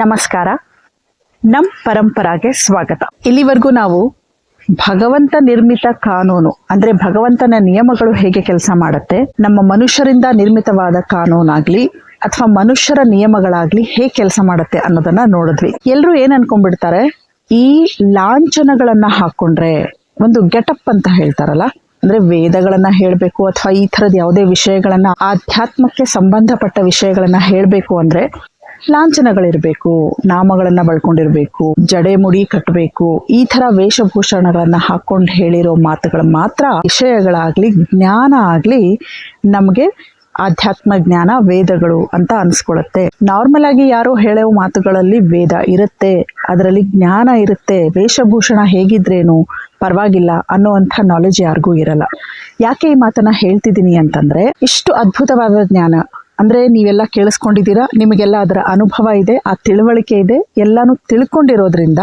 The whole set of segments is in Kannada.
ನಮಸ್ಕಾರ. ನಮ್ಮ ಪರಂಪರಾಗೆ ಸ್ವಾಗತ. ಇಲ್ಲಿವರೆಗೂ ನಾವು ಭಗವಂತ ನಿರ್ಮಿತ ಕಾನೂನು ಅಂದ್ರೆ ಭಗವಂತನ ನಿಯಮಗಳು ಹೇಗೆ ಕೆಲಸ ಮಾಡುತ್ತೆ, ನಮ್ಮ ಮನುಷ್ಯರಿಂದ ನಿರ್ಮಿತವಾದ ಕಾನೂನಾಗ್ಲಿ ಅಥವಾ ಮನುಷ್ಯರ ನಿಯಮಗಳಾಗ್ಲಿ ಹೇಗೆ ಕೆಲಸ ಮಾಡುತ್ತೆ ಅನ್ನೋದನ್ನ ನೋಡಿದ್ವಿ. ಎಲ್ರು ಏನ್ ಅನ್ಕೊಂಡ್ಬಿಡ್ತಾರೆ, ಈ ಲಾಂಛನಗಳನ್ನ ಹಾಕೊಂಡ್ರೆ ಒಂದು ಗೆಟಪ್ ಅಂತ ಹೇಳ್ತಾರಲ್ಲ, ಅಂದ್ರೆ ವೇದಗಳನ್ನ ಹೇಳ್ಬೇಕು ಅಥವಾ ಈ ತರದ ಯಾವುದೇ ವಿಷಯಗಳನ್ನ, ಆಧ್ಯಾತ್ಮಕ್ಕೆ ಸಂಬಂಧಪಟ್ಟ ವಿಷಯಗಳನ್ನ ಹೇಳ್ಬೇಕು ಅಂದ್ರೆ ಲಾಂಛನಗಳಿರ್ಬೇಕು, ನಾಮಗಳನ್ನ ಬಳ್ಕೊಂಡಿರ್ಬೇಕು, ಜಡೆ ಮುಡಿ ಕಟ್ಟಬೇಕು, ಈ ತರ ವೇಷಭೂಷಣಗಳನ್ನ ಹಾಕೊಂಡು ಹೇಳಿರೋ ಮಾತುಗಳು ಮಾತ್ರ ವಿಷಯಗಳಾಗ್ಲಿ ಜ್ಞಾನ ಆಗ್ಲಿ ನಮ್ಗೆ ಆಧ್ಯಾತ್ಮ ಜ್ಞಾನ ವೇದಗಳು ಅಂತ ಅನ್ಸ್ಕೊಳತ್ತೆ. ನಾರ್ಮಲ್ ಆಗಿ ಯಾರೋ ಹೇಳೋ ಮಾತುಗಳಲ್ಲಿ ವೇದ ಇರುತ್ತೆ, ಅದರಲ್ಲಿ ಜ್ಞಾನ ಇರುತ್ತೆ, ವೇಷಭೂಷಣ ಹೇಗಿದ್ರೇನು ಪರವಾಗಿಲ್ಲ ಅನ್ನೋವಂಥ ನಾಲೆಜ್ ಯಾರಿಗೂ ಇರಲ್ಲ. ಯಾಕೆ ಈ ಮಾತನ್ನ ಹೇಳ್ತಿದ್ದೀನಿ ಅಂತಂದ್ರೆ, ಇಷ್ಟು ಅದ್ಭುತವಾದ ಜ್ಞಾನ ಅಂದ್ರೆ ನೀವೆಲ್ಲ ಕೇಳಿಸ್ಕೊಂಡಿದ್ದೀರಾ, ನಿಮಗೆಲ್ಲ ಅದರ ಅನುಭವ ಇದೆ, ಆ ತಿಳುವಳಿಕೆ ಇದೆ, ಎಲ್ಲಾನು ತಿಳ್ಕೊಂಡಿರೋದ್ರಿಂದ,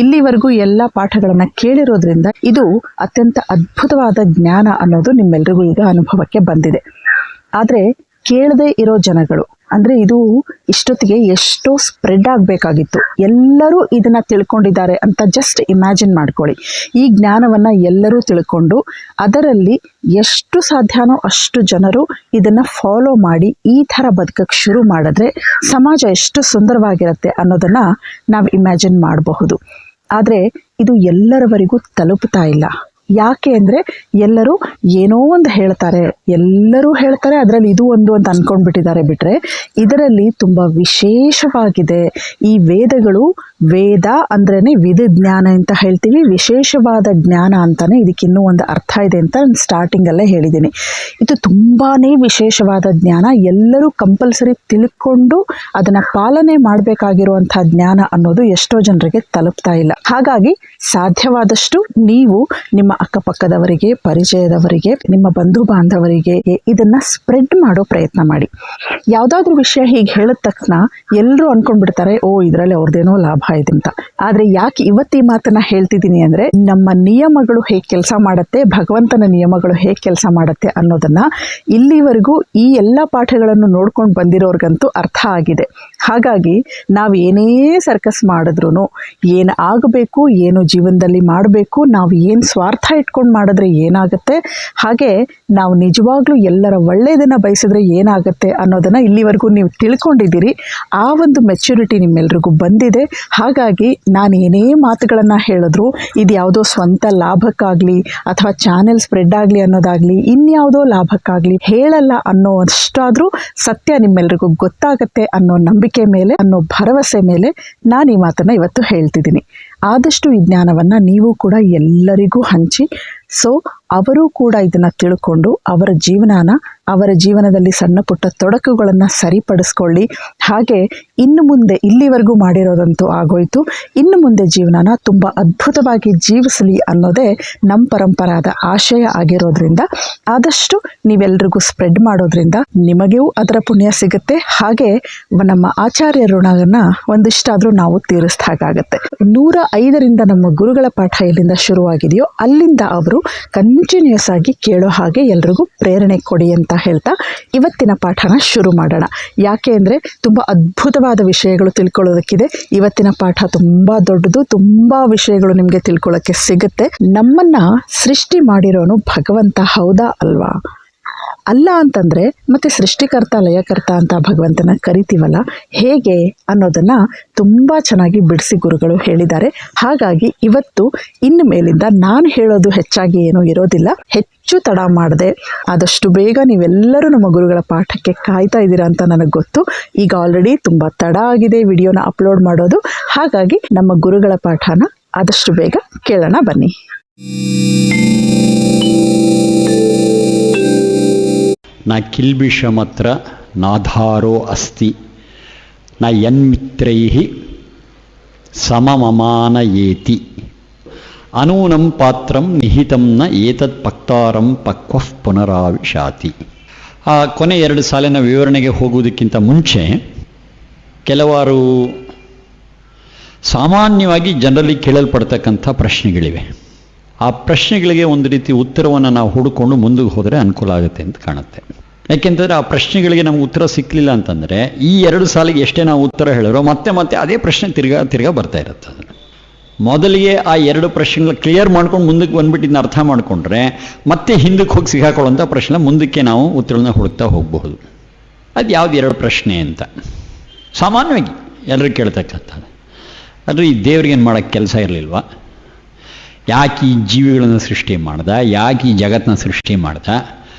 ಇಲ್ಲಿವರೆಗೂ ಎಲ್ಲ ಪಾಠಗಳನ್ನ ಕೇಳಿರೋದ್ರಿಂದ ಇದು ಅತ್ಯಂತ ಅದ್ಭುತವಾದ ಜ್ಞಾನ ಅನ್ನೋದು ನಿಮ್ಮೆಲ್ರಿಗೂ ಈಗ ಅನುಭವಕ್ಕೆ ಬಂದಿದೆ. ಆದ್ರೆ ಕೇಳದೆ ಇರೋ ಜನಗಳು ಅಂದ್ರೆ ಇದು ಇಷ್ಟೊತ್ತಿಗೆ ಎಷ್ಟೋ ಸ್ಪ್ರೆಡ್ ಆಗಬೇಕಾಗಿತ್ತು. ಎಲ್ಲರೂ ಇದನ್ನ ತಿಳ್ಕೊಂಡಿದ್ದಾರೆ ಅಂತ ಜಸ್ಟ್ ಇಮ್ಯಾಜಿನ್ ಮಾಡ್ಕೊಳ್ಳಿ. ಈ ಜ್ಞಾನವನ್ನ ಎಲ್ಲರೂ ತಿಳ್ಕೊಂಡು ಅದರಲ್ಲಿ ಎಷ್ಟು ಸಾಧ್ಯನೋ ಅಷ್ಟು ಜನರು ಇದನ್ನ ಫಾಲೋ ಮಾಡಿ ಈ ತರ ಬದುಕಕ್ಕೆ ಶುರು ಮಾಡಿದ್ರೆ ಸಮಾಜ ಎಷ್ಟು ಸುಂದರವಾಗಿರುತ್ತೆ ಅನ್ನೋದನ್ನ ನಾವು ಇಮ್ಯಾಜಿನ್ ಮಾಡಬಹುದು. ಆದ್ರೆ ಇದು ಎಲ್ಲರವರೆಗೂ ತಲುಪ್ತಾ ಇಲ್ಲ. ಯಾಕೆ ಅಂದ್ರೆ ಎಲ್ಲರೂ ಏನೋ ಒಂದು ಹೇಳ್ತಾರೆ, ಎಲ್ಲರೂ ಹೇಳ್ತಾರೆ, ಅದರಲ್ಲಿ ಇದು ಒಂದು ಅಂತ ಅನ್ಕೊಂಡ್ಬಿಟ್ಟಿದ್ದಾರೆ. ಬಿಟ್ರೆ ಇದರಲ್ಲಿ ತುಂಬಾ ವಿಶೇಷವಾಗಿದೆ. ಈ ವೇದಗಳು, ವೇದ ಅಂದ್ರೇನೆ ವಿಧಿಜ್ಞಾನ ಅಂತ ಹೇಳ್ತೀವಿ, ವಿಶೇಷವಾದ ಜ್ಞಾನ ಅಂತಾನೆ ಇದಕ್ಕಿನ್ನೂ ಒಂದು ಅರ್ಥ ಇದೆ ಅಂತ ನಾನು ಸ್ಟಾರ್ಟಿಂಗ್ ಅಲ್ಲೇ ಹೇಳಿದ್ದೀನಿ. ಇದು ತುಂಬಾನೇ ವಿಶೇಷವಾದ ಜ್ಞಾನ, ಎಲ್ಲರೂ ಕಂಪಲ್ಸರಿ ತಿಳ್ಕೊಂಡು ಅದನ್ನ ಪಾಲನೆ ಮಾಡಬೇಕಾಗಿರುವಂತಹ ಜ್ಞಾನ ಅನ್ನೋದು ಎಷ್ಟೋ ಜನರಿಗೆ ತಲುಪ್ತಾ ಇಲ್ಲ. ಹಾಗಾಗಿ ಸಾಧ್ಯವಾದಷ್ಟು ನೀವು ನಿಮ್ಮ ಅಕ್ಕಪಕ್ಕದವರಿಗೆ, ಪರಿಚಯದವರಿಗೆ, ನಿಮ್ಮ ಬಂಧು ಬಾಂಧವರಿಗೆ ಇದನ್ನ ಸ್ಪ್ರೆಡ್ ಮಾಡೋ ಪ್ರಯತ್ನ ಮಾಡಿ. ಯಾವ್ದಾದ್ರು ವಿಷಯ ಹೀಗೆ ಹೇಳಿದ ತಕ್ಷಣ ಎಲ್ಲರೂ ಅನ್ಕೊಂಡ್ಬಿಡ್ತಾರೆ, ಓ ಇದರಲ್ಲಿ ಅವ್ರದ್ದೇನೋ ಲಾಭ ಇದೆ ಅಂತ. ಆದ್ರೆ ಯಾಕೆ ಇವತ್ತು ಈ ಮಾತನ್ನ ಹೇಳ್ತಿದ್ದೀನಿ ಅಂದ್ರೆ, ನಮ್ಮ ನಿಯಮಗಳು ಹೇಗೆ ಕೆಲಸ ಮಾಡುತ್ತೆ, ಭಗವಂತನ ನಿಯಮಗಳು ಹೇಗೆ ಕೆಲಸ ಮಾಡುತ್ತೆ ಅನ್ನೋದನ್ನ ಇಲ್ಲಿವರೆಗೂ ಈ ಎಲ್ಲ ಪಾಠಗಳನ್ನು ನೋಡ್ಕೊಂಡು ಬಂದಿರೋರ್ಗಂತೂ ಅರ್ಥ ಆಗಿದೆ. ಹಾಗಾಗಿ ನಾವು ಏನೇ ಸರ್ಕಸ್ ಮಾಡಿದ್ರು, ಏನು ಆಗಬೇಕು, ಏನು ಜೀವನದಲ್ಲಿ ಮಾಡಬೇಕು, ನಾವು ಏನು ಸ್ವಾರ್ಥ ಇಟ್ಕೊಂಡು ಮಾಡಿದ್ರೆ ಏನಾಗುತ್ತೆ, ಹಾಗೆ ನಾವು ನಿಜವಾಗ್ಲೂ ಎಲ್ಲರ ಒಳ್ಳೆಯದನ್ನ ಬಯಸಿದ್ರೆ ಏನಾಗುತ್ತೆ ಅನ್ನೋದನ್ನ ಇಲ್ಲಿವರೆಗೂ ನೀವು ತಿಳ್ಕೊಂಡಿದ್ದೀರಿ. ಆ ಒಂದು ಮೆಚ್ಯೂರಿಟಿ ನಿಮ್ಮೆಲ್ರಿಗೂ ಬಂದಿದೆ. ಹಾಗಾಗಿ ನಾನು ಏನೇ ಮಾತುಗಳನ್ನ ಹೇಳಿದ್ರು ಇದು ಯಾವುದೋ ಸ್ವಂತ ಲಾಭಕ್ಕಾಗ್ಲಿ ಅಥವಾ ಚಾನೆಲ್ ಸ್ಪ್ರೆಡ್ ಆಗಲಿ ಅನ್ನೋದಾಗ್ಲಿ, ಇನ್ಯಾವುದೋ ಲಾಭಕ್ಕಾಗ್ಲಿ ಹೇಳಲ್ಲ ಅನ್ನೋ ಅಷ್ಟಾದ್ರೂ ಸತ್ಯ ನಿಮ್ಮೆಲ್ರಿಗೂ ಗೊತ್ತಾಗತ್ತೆ ಅನ್ನೋ ನಂಬಿಕೆ ಮೇಲೆ, ಅನ್ನೋ ಭರವಸೆ ಮೇಲೆ ನಾನು ಈ ಮಾತನ್ನ ಇವತ್ತು ಹೇಳ್ತಿದ್ದೀನಿ. ಆದಷ್ಟು ಈ ಜ್ಞಾನವನ್ನ ನೀವು ಕೂಡ ಎಲ್ಲರಿಗೂ ಹಂಚಿ, ಸೊ ಅವರು ಕೂಡ ಇದನ್ನ ತಿಳ್ಕೊಂಡು ಅವರ ಜೀವನದಲ್ಲಿ ಸಣ್ಣ ಪುಟ್ಟ ತೊಡಕುಗಳನ್ನು ಸರಿಪಡಿಸ್ಕೊಳ್ಳಿ. ಹಾಗೆ ಇನ್ನು ಮುಂದೆ, ಇಲ್ಲಿವರೆಗೂ ಮಾಡಿರೋದಂತೂ ಆಗೋಯ್ತು, ಇನ್ನು ಮುಂದೆ ಜೀವನನ ತುಂಬ ಅದ್ಭುತವಾಗಿ ಜೀವಿಸಲಿ ಅನ್ನೋದೇ ನಮ್ಮ ಪರಂಪರಾದ ಆಶಯ ಆಗಿರೋದ್ರಿಂದ ಆದಷ್ಟು ನೀವೆಲ್ರಿಗೂ ಸ್ಪ್ರೆಡ್ ಮಾಡೋದ್ರಿಂದ ನಿಮಗೂ ಅದರ ಪುಣ್ಯ ಸಿಗುತ್ತೆ. ಹಾಗೆ ನಮ್ಮ ಆಚಾರ್ಯ ಋಣವನ್ನ ಒಂದಿಷ್ಟಾದ್ರೂ ನಾವು ತೀರಿಸ್ದಾಗತ್ತೆ. 105ರಿಂದ ನಮ್ಮ ಗುರುಗಳ ಪಾಠ ಎಲ್ಲಿಂದ ಶುರುವಾಗಿದೆಯೋ ಅಲ್ಲಿಂದ ಅವರು ಕಂಟಿನ್ಯೂಸ್ ಆಗಿ ಕೇಳೋ ಹಾಗೆ ಎಲ್ರಿಗೂ ಪ್ರೇರಣೆ ಕೊಡಿ ಅಂತ ಹೇಳ್ತಾ ಇವತ್ತಿನ ಪಾಠನ ಶುರು ಮಾಡೋಣ. ಯಾಕೆ ಅಂದರೆ ತುಂಬ ಅದ್ಭುತವಾದ ವಿಷಯಗಳು ತಿಳ್ಕೊಳ್ಳೋದಕ್ಕಿದೆ. ಇವತ್ತಿನ ಪಾಠ ತುಂಬ ದೊಡ್ಡದು, ತುಂಬ ವಿಷಯಗಳು ನಿಮಗೆ ತಿಳ್ಕೊಳ್ಳೋಕ್ಕೆ ಸಿಗುತ್ತೆ. ನಮ್ಮನ್ನ ಸೃಷ್ಟಿ ಮಾಡಿರೋನು ಭಗವಂತ, ಹೌದಾ ಅಲ್ವಾ? ಅಲ್ಲ ಅಂತಂದ್ರೆ ಮತ್ತೆ ಸೃಷ್ಟಿಕರ್ತ ಲಯಕರ್ತ ಅಂತ ಭಗವಂತನ ಕರಿತೀವಲ್ಲ, ಹೇಗೆ ಅನ್ನೋದನ್ನ ತುಂಬಾ ಚೆನ್ನಾಗಿ ಬಿಡಿಸಿ ಗುರುಗಳು ಹೇಳಿದ್ದಾರೆ. ಹಾಗಾಗಿ ಇವತ್ತು ಇನ್ನು ಮೇಲಿಂದ ನಾನು ಹೇಳೋದು ಹೆಚ್ಚಾಗಿ ಏನೂ ಇರೋದಿಲ್ಲ. ಹೆಚ್ಚು ತಡ ಮಾಡದೆ ಆದಷ್ಟು ಬೇಗ ನೀವೆಲ್ಲರೂ ನಮ್ಮ ಗುರುಗಳ ಪಾಠಕ್ಕೆ ಕಾಯ್ತಾ ಇದ್ದೀರಾ ಅಂತ ನನಗೆ ಗೊತ್ತು. ಈಗ ಆಲ್ರೆಡಿ ತುಂಬಾ ತಡ ಆಗಿದೆ ವಿಡಿಯೋನ ಅಪ್ಲೋಡ್ ಮಾಡೋದು. ಹಾಗಾಗಿ ನಮ್ಮ ಗುರುಗಳ ಪಾಠನ ಆದಷ್ಟು ಬೇಗ ಕೇಳೋಣ ಬನ್ನಿ. ನ ಕಿಲ್ಬಿಷಮತ್ರ ನಾಧಾರೋ ಅಸ್ತಿ ನ ಯನ್ಮಿತ್ರೈಃ ಸಮಮಮಾನ ಏತಿ ಅನೂನಂ ಪಾತ್ರಂ ನಿಹಿತಂ ನ ಏತತ್ ಪಕ್ತಾರಂ ಪಕ್ವಃ ಪುನರಾವಿಶಾತಿ. ಆ ಕೊನೆ 2 ಸಾಲಿನ ವಿವರಣೆಗೆ ಹೋಗುವುದಕ್ಕಿಂತ ಮುಂಚೆ ಕೆಲವಾರು ಸಾಮಾನ್ಯವಾಗಿ ಜನರಲ್ಲಿ ಕೇಳಲ್ಪಡ್ತಕ್ಕಂಥ ಪ್ರಶ್ನೆಗಳಿವೆ. ಆ ಪ್ರಶ್ನೆಗಳಿಗೆ ಒಂದು ರೀತಿ ಉತ್ತರವನ್ನು ನಾವು ಹುಡುಕೊಂಡು ಮುಂದಕ್ಕೆ ಹೋದರೆ ಅನುಕೂಲ ಆಗುತ್ತೆ ಅಂತ ಕಾಣುತ್ತೆ. ಯಾಕೆಂತಂದರೆ ಆ ಪ್ರಶ್ನೆಗಳಿಗೆ ನಮ್ಗೆ ಉತ್ತರ ಸಿಕ್ಕಲಿಲ್ಲ ಅಂತಂದರೆ ಈ 2 ಸಾಲಿಗೆ ಎಷ್ಟೇ ನಾವು ಉತ್ತರ ಹೇಳಿರೋ ಮತ್ತೆ ಮತ್ತೆ ಅದೇ ಪ್ರಶ್ನೆ ತಿರ್ಗಾ ಬರ್ತಾ ಇರುತ್ತೆ. ಅದು ಮೊದಲಿಗೆ ಆ 2 ಪ್ರಶ್ನೆಗಳ ಕ್ಲಿಯರ್ ಮಾಡ್ಕೊಂಡು ಮುಂದಕ್ಕೆ ಬಂದ್ಬಿಟ್ಟಿದ್ದನ್ನ ಅರ್ಥ ಮಾಡಿಕೊಂಡ್ರೆ ಮತ್ತೆ ಹಿಂದಕ್ಕೆ ಹೋಗಿ ಸಿಗಾಕೊಳ್ಳೋಂಥ ಪ್ರಶ್ನೆ ಮುಂದಕ್ಕೆ ನಾವು ಉತ್ತರಗಳನ್ನ ಹುಡುಕ್ತಾ ಹೋಗಬಹುದು. ಅದು ಯಾವ್ದು 2 ಪ್ರಶ್ನೆ ಅಂತ ಸಾಮಾನ್ಯವಾಗಿ ಎಲ್ಲರೂ ಕೇಳ್ತಕ್ಕಂಥದ್ದು. ಆದರೆ ಈ ದೇವ್ರಿಗೇನು ಮಾಡೋಕ್ಕೆ ಕೆಲಸ ಇರಲಿಲ್ವಾ? ಯಾಕೆ ಈ ಜೀವಿಗಳನ್ನು ಸೃಷ್ಟಿ ಮಾಡ್ದ? ಯಾಕೆ ಈ ಜಗತ್ತನ್ನ ಸೃಷ್ಟಿ ಮಾಡ್ದ?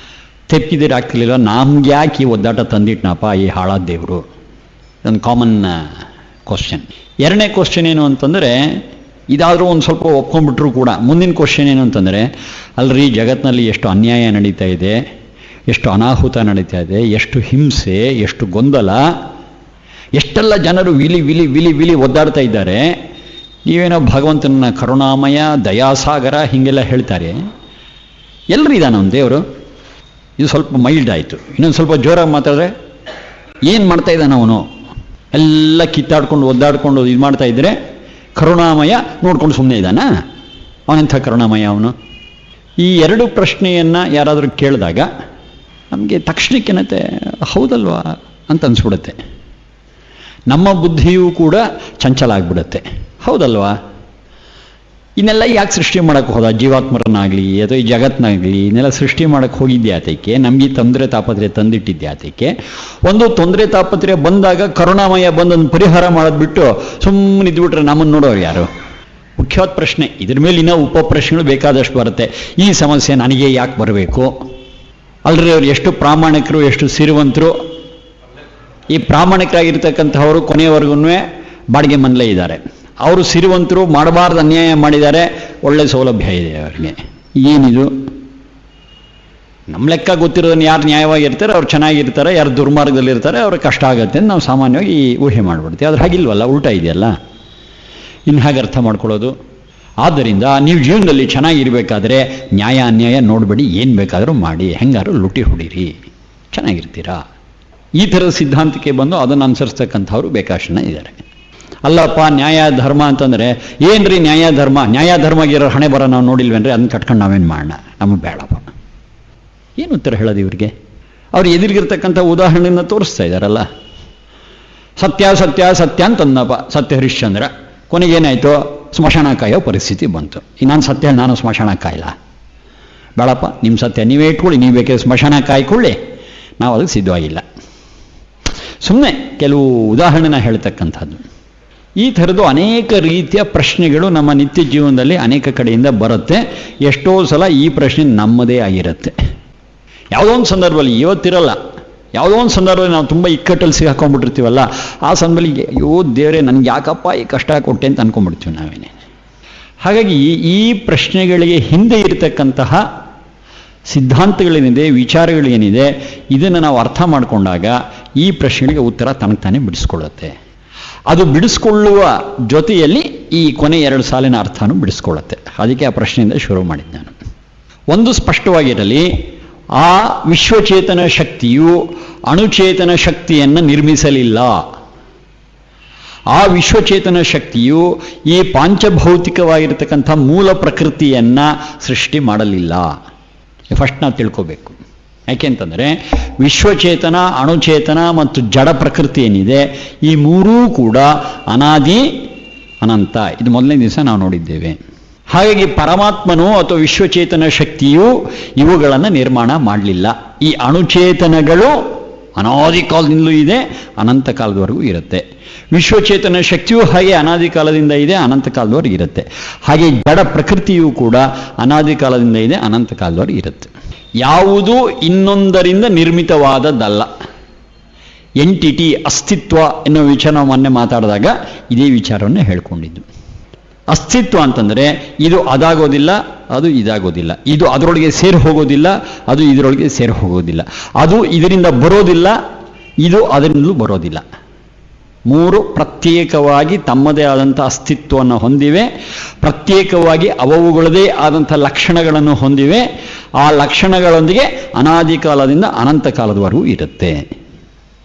ತೆಪ್ಪಿದ್ರೆ ಆಗ್ತಿರ್ಲಿಲ್ಲ, ನಮ್ಗೆ ಯಾಕೆ ಈ ಒದ್ದಾಟ ತಂದಿಟ್ನಪ್ಪ ಈ ಹಾಳಾದ ದೇವರು? ಒಂದು ಕಾಮನ್ ಕ್ವಶನ್. 2ನೇ ಕ್ವಶನ್ ಏನು ಅಂತಂದರೆ, ಇದಾದರೂ ಒಂದು ಸ್ವಲ್ಪ ಒಪ್ಕೊಂಡ್ಬಿಟ್ರು ಕೂಡ ಮುಂದಿನ ಕ್ವಶನ್ ಏನು ಅಂತಂದರೆ, ಅಲ್ರಿ ಜಗತ್ತಿನಲ್ಲಿ ಎಷ್ಟು ಅನ್ಯಾಯ ನಡೀತಾ ಇದೆ, ಎಷ್ಟು ಅನಾಹುತ ನಡೀತಾ ಇದೆ, ಎಷ್ಟು ಹಿಂಸೆ, ಎಷ್ಟು ಗೊಂದಲ, ಎಷ್ಟೆಲ್ಲ ಜನರು ವಿಲಿ ವಿಲಿ ವಿಲಿ ವಿಲಿ ಒದ್ದಾಡ್ತಾ ಇದ್ದಾರೆ. ನೀವೇನೋ ಭಗವಂತನ ಕರುಣಾಮಯ ದಯಾಸಾಗರ ಹೀಗೆಲ್ಲ ಹೇಳ್ತಾರೆ. ಎಲ್ಲರೂ ಇದ್ದಾನೆ ಅವನು ದೇವರು. ಇದು ಸ್ವಲ್ಪ ಮೈಲ್ಡ್ ಆಯಿತು. ಇನ್ನೊಂದು ಸ್ವಲ್ಪ ಜೋರಾಗಿ ಮಾತಾಡಿದ್ರೆ ಏನು ಮಾಡ್ತಾ ಇದ್ದಾನೆ ಅವನು? ಎಲ್ಲ ಕಿತ್ತಾಡ್ಕೊಂಡು ಒದ್ದಾಡ್ಕೊಂಡು ಇದು ಮಾಡ್ತಾ ಇದ್ದರೆ ಕರುಣಾಮಯ ನೋಡ್ಕೊಂಡು ಸುಮ್ಮನೆ ಇದ್ದಾನ? ಅವನೆಂಥ ಕರುಣಾಮಯ ಅವನು? ಈ 2 ಪ್ರಶ್ನೆಯನ್ನು ಯಾರಾದರೂ ಕೇಳಿದಾಗ ನಮಗೆ ತಕ್ಷಣಕ್ಕೇನತ್ತೆ ಹೌದಲ್ವಾ ಅಂತ ಅನಿಸ್ಬಿಡುತ್ತೆ. ನಮ್ಮ ಬುದ್ಧಿಯೂ ಕೂಡ ಚಂಚಲ ಆಗಿಬಿಡುತ್ತೆ. ಹೌದಲ್ವಾ? ಇನ್ನೆಲ್ಲ ಯಾಕೆ ಸೃಷ್ಟಿ ಮಾಡೋಕ್ಕೆ ಹೋದ? ಜೀವಾತ್ಮರನ್ನಾಗಲಿ ಅಥವಾ ಈ ಜಗತ್ತನ್ನಾಗಲಿ ಇನ್ನೆಲ್ಲ ಸೃಷ್ಟಿ ಮಾಡೋಕ್ಕೆ ಹೋಗಿದ್ದೆ ಆತಕ್ಕೆ, ನಮಗೆ ತೊಂದರೆ ತಾಪತ್ರೆ ತಂದಿಟ್ಟಿದ್ದೆ ಆತಕ್ಕೆ. ಒಂದು ತೊಂದರೆ ತಾಪತ್ರೆ ಬಂದಾಗ ಕರುಣಾಮಯ ಬಂದೊಂದು ಪರಿಹಾರ ಮಾಡೋದು ಬಿಟ್ಟು ಸುಮ್ಮನೆ ಇದ್ಬಿಟ್ರೆ ನಮ್ಮನ್ನು ನೋಡೋರು ಯಾರು? ಮುಖ್ಯವಾದ ಪ್ರಶ್ನೆ. ಇದ್ರ ಮೇಲೆ ಇನ್ನೂ ಉಪ ಪ್ರಶ್ನೆಗಳು ಬೇಕಾದಷ್ಟು ಬರುತ್ತೆ. ಈ ಸಮಸ್ಯೆ ನನಗೆ ಯಾಕೆ ಬರಬೇಕು? ಅಲ್ರಿ ಅವ್ರು ಎಷ್ಟು ಪ್ರಾಮಾಣಿಕರು, ಎಷ್ಟು ಸಿರಿವಂತರು. ಈ ಪ್ರಾಮಾಣಿಕರಾಗಿರ್ತಕ್ಕಂಥವರು ಕೊನೆಯವರೆಗೂ ಬಾಡಿಗೆ ಮನೇಲೇ ಇದ್ದಾರೆ. ಅವರು ಸಿರಿವಂತರು, ಮಾಡಬಾರ್ದು ಅನ್ಯಾಯ ಮಾಡಿದ್ದಾರೆ, ಒಳ್ಳೆ ಸೌಲಭ್ಯ ಇದೆ ಅವರಿಗೆ. ಏನಿದು? ನಮ್ಮ ಲೆಕ್ಕ ಗೊತ್ತಿರೋದನ್ನು ಯಾರು ನ್ಯಾಯವಾಗಿರ್ತಾರೆ ಅವ್ರು ಚೆನ್ನಾಗಿರ್ತಾರೆ, ಯಾರು ದುರ್ಮಾರ್ಗದಲ್ಲಿರ್ತಾರೆ ಅವ್ರಿಗೆ ಕಷ್ಟ ಆಗುತ್ತೆ ಅಂತ ನಾವು ಸಾಮಾನ್ಯವಾಗಿ ಊಹೆ ಮಾಡಿಬಿಡ್ತೀವಿ. ಆದ್ರೆ ಹಾಗಿಲ್ವಲ್ಲ, ಉಲ್ಟಾ ಇದೆಯಲ್ಲ. ಇನ್ನು ಹಾಗೆ ಅರ್ಥ ಮಾಡ್ಕೊಳ್ಳೋದು. ಆದ್ದರಿಂದ ನೀವು ಜೀವನದಲ್ಲಿ ಚೆನ್ನಾಗಿರ್ಬೇಕಾದ್ರೆ ನ್ಯಾಯ ಅನ್ಯಾಯ ನೋಡಬೇಡಿ, ಏನು ಬೇಕಾದರೂ ಮಾಡಿ, ಹೆಂಗಾರು ಲುಟಿ ಹೊಡೀರಿ, ಚೆನ್ನಾಗಿರ್ತೀರಾ. ಈ ಥರದ ಸಿದ್ಧಾಂತಕ್ಕೆ ಬಂದು ಅದನ್ನು ಅನುಸರಿಸ್ತಕ್ಕಂಥವ್ರು ಬೇಕಾಷ್ಟು ಜನ ಇದ್ದಾರೆ. ಅಲ್ಲಪ್ಪ ನ್ಯಾಯ ಧರ್ಮ ಅಂತಂದರೆ ಏನ್ರಿ ನ್ಯಾಯ ಧರ್ಮ? ನ್ಯಾಯ ಧರ್ಮಗಿರೋ ಹಣೆ ಬರೋ ನಾವು ನೋಡಿಲ್ವೇನ್ರಿ? ಅದನ್ನ ಕಟ್ಕೊಂಡು ನಾವೇನು ಮಾಡೋಣ? ನಮಗೆ ಬೇಡಪ್ಪ. ಏನು ಉತ್ತರ ಹೇಳೋದು ಇವರಿಗೆ? ಅವ್ರು ಎದುರಿಗಿರ್ತಕ್ಕಂಥ ಉದಾಹರಣೆಯನ್ನು ತೋರಿಸ್ತಾ ಇದ್ದಾರಲ್ಲ. ಸತ್ಯ ಸತ್ಯ ಸತ್ಯ ಅಂತಂದಪ್ಪ ಸತ್ಯ ಹರಿಶ್ಚಂದ್ರ. ಕೊನೆಗೇನಾಯಿತು? ಸ್ಮಶಾನ ಕಾಯೋ ಪರಿಸ್ಥಿತಿ ಬಂತು. ನಾನು ಸತ್ಯ, ನಾನು ಸ್ಮಶಾನ ಕಾಯಿಲ್ಲ. ಬೇಡಪ್ಪ, ನಿಮ್ಮ ಸತ್ಯ ನೀವೇ ಇಟ್ಕೊಳ್ಳಿ, ನೀವು ಬೇಕಾದ್ರೆ ಸ್ಮಶಾನ ಕಾಯ್ಕೊಳ್ಳಿ, ನಾವು ಅದಕ್ಕೆ ಸಿದ್ಧವಾಗಿಲ್ಲ. ಸುಮ್ಮನೆ ಕೆಲವು ಉದಾಹರಣೆನ ಹೇಳ್ತಕ್ಕಂಥದ್ದು. ಈ ಥರದ್ದು ಅನೇಕ ರೀತಿಯ ಪ್ರಶ್ನೆಗಳು ನಮ್ಮ ನಿತ್ಯ ಜೀವನದಲ್ಲಿ ಅನೇಕ ಕಡೆಯಿಂದ ಬರುತ್ತೆ. ಎಷ್ಟೋ ಸಲ ಈ ಪ್ರಶ್ನೆ ನಮ್ಮದೇ ಆಗಿರುತ್ತೆ. ಯಾವುದೋ ಒಂದು ಸಂದರ್ಭದಲ್ಲಿ, ಇವತ್ತಿರಲ್ಲ, ಯಾವುದೋ ಒಂದು ಸಂದರ್ಭದಲ್ಲಿ ನಾವು ತುಂಬ ಇಕ್ಕಟ್ಟಲ್ಲಿ ಸಿಗಾಕೊಂಡ್ಬಿಟ್ಟಿರ್ತೀವಲ್ಲ, ಆ ಸಂದರ್ಭದಲ್ಲಿ ಅಯ್ಯೋ ದೇವರೇ ನನಗೆ ಯಾಕಪ್ಪ ಈ ಕಷ್ಟ ಕೊಟ್ಟೆ ಅಂತ ಅಂದ್ಕೊಂಡ್ಬಿಡ್ತೀವಿ ನಾವೇನೆ. ಹಾಗಾಗಿ ಈ ಪ್ರಶ್ನೆಗಳಿಗೆ ಹಿಂದೆ ಇರತಕ್ಕಂತಹ ಸಿದ್ಧಾಂತಗಳೇನಿದೆ, ವಿಚಾರಗಳೇನಿದೆ, ಇದನ್ನು ನಾವು ಅರ್ಥ ಮಾಡಿಕೊಂಡಾಗ ಈ ಪ್ರಶ್ನೆಗಳಿಗೆ ಉತ್ತರ ತನಗೆ ತಾನೇ ಬಿಡಿಸ್ಕೊಳ್ಳುತ್ತೆ. ಅದು ಬಿಡಿಸ್ಕೊಳ್ಳುವ ಜೊತೆಯಲ್ಲಿ ಈ ಕೊನೆ 2 ಸಾಲಿನ ಅರ್ಥನೂ ಬಿಡಿಸ್ಕೊಳ್ಳುತ್ತೆ. ಅದಕ್ಕೆ ಆ ಪ್ರಶ್ನೆಯಿಂದ ಶುರು ಮಾಡಿದ್ದೆ ನಾನು. ಒಂದು ಸ್ಪಷ್ಟವಾಗಿರಲಿ, ಆ ವಿಶ್ವಚೇತನ ಶಕ್ತಿಯು ಅಣುಚೇತನ ಶಕ್ತಿಯನ್ನು ನಿರ್ಮಿಸಲಿಲ್ಲ. ಆ ವಿಶ್ವಚೇತನ ಶಕ್ತಿಯು ಈ ಪಾಂಚಭೌತಿಕವಾಗಿರ್ತಕ್ಕಂಥ ಮೂಲ ಪ್ರಕೃತಿಯನ್ನು ಸೃಷ್ಟಿ ಮಾಡಲಿಲ್ಲ. ಫಸ್ಟ್ ನಾವು ತಿಳ್ಕೋಬೇಕು. ಯಾಕೆಂತಂದರೆ ವಿಶ್ವಚೇತನ, ಅಣುಚೇತನ ಮತ್ತು ಜಡ ಪ್ರಕೃತಿ ಏನಿದೆ, ಈ ಮೂರೂ ಕೂಡ ಅನಾದಿ ಅನಂತ. ಇದು ಮೊದಲನೇ ದಿವಸ ನಾವು ನೋಡಿದ್ದೇವೆ. ಹಾಗಾಗಿ ಪರಮಾತ್ಮನು ಅಥವಾ ವಿಶ್ವಚೇತನ ಶಕ್ತಿಯು ಇವುಗಳನ್ನು ನಿರ್ಮಾಣ ಮಾಡಲಿಲ್ಲ. ಈ ಅಣುಚೇತನಗಳು ಅನಾದಿ ಕಾಲದಿಂದಲೂ ಇದೆ, ಅನಂತ ಕಾಲದವರೆಗೂ ಇರುತ್ತೆ. ವಿಶ್ವಚೇತನ ಶಕ್ತಿಯೂ ಹಾಗೆ ಅನಾದಿ ಕಾಲದಿಂದ ಇದೆ, ಅನಂತ ಕಾಲದವರೆಗೂ ಇರುತ್ತೆ. ಹಾಗೆ ಜಡ ಪ್ರಕೃತಿಯೂ ಕೂಡ ಅನಾದಿ ಕಾಲದಿಂದ ಇದೆ, ಅನಂತ ಕಾಲದವರೆಗೂ ಇರುತ್ತೆ. ಯಾವುದೂ ಇನ್ನೊಂದರಿಂದ ನಿರ್ಮಿತವಾದದ್ದಲ್ಲ. ಎಂಟಿಟಿ, ಅಸ್ತಿತ್ವ ಎನ್ನುವ ವಿಚಾರ ನಾವು ಮೊನ್ನೆ ಮಾತಾಡಿದಾಗ ಇದೇ ವಿಚಾರವನ್ನೇ ಹೇಳ್ಕೊಂಡಿದ್ದು. ಅಸ್ತಿತ್ವ ಅಂತಂದರೆ ಇದು ಅದಾಗೋದಿಲ್ಲ, ಅದು ಇದಾಗೋದಿಲ್ಲ, ಇದು ಅದರೊಳಗೆ ಸೇರಿ ಹೋಗೋದಿಲ್ಲ, ಅದು ಇದರೊಳಗೆ ಸೇರಿ ಹೋಗೋದಿಲ್ಲ, ಅದು ಇದರಿಂದ ಬರೋದಿಲ್ಲ, ಇದು ಅದರಿಂದಲೂ ಬರೋದಿಲ್ಲ. ಮೂರು ಪ್ರತ್ಯೇಕವಾಗಿ ತಮ್ಮದೇ ಆದಂಥ ಅಸ್ತಿತ್ವವನ್ನು ಹೊಂದಿವೆ, ಪ್ರತ್ಯೇಕವಾಗಿ ಅವುಗಳದೇ ಆದಂಥ ಲಕ್ಷಣಗಳನ್ನು ಹೊಂದಿವೆ. ಆ ಲಕ್ಷಣಗಳೊಂದಿಗೆ ಅನಾದಿ ಕಾಲದಿಂದ ಅನಂತ ಕಾಲದವರೆಗೂ ಇರುತ್ತೆ.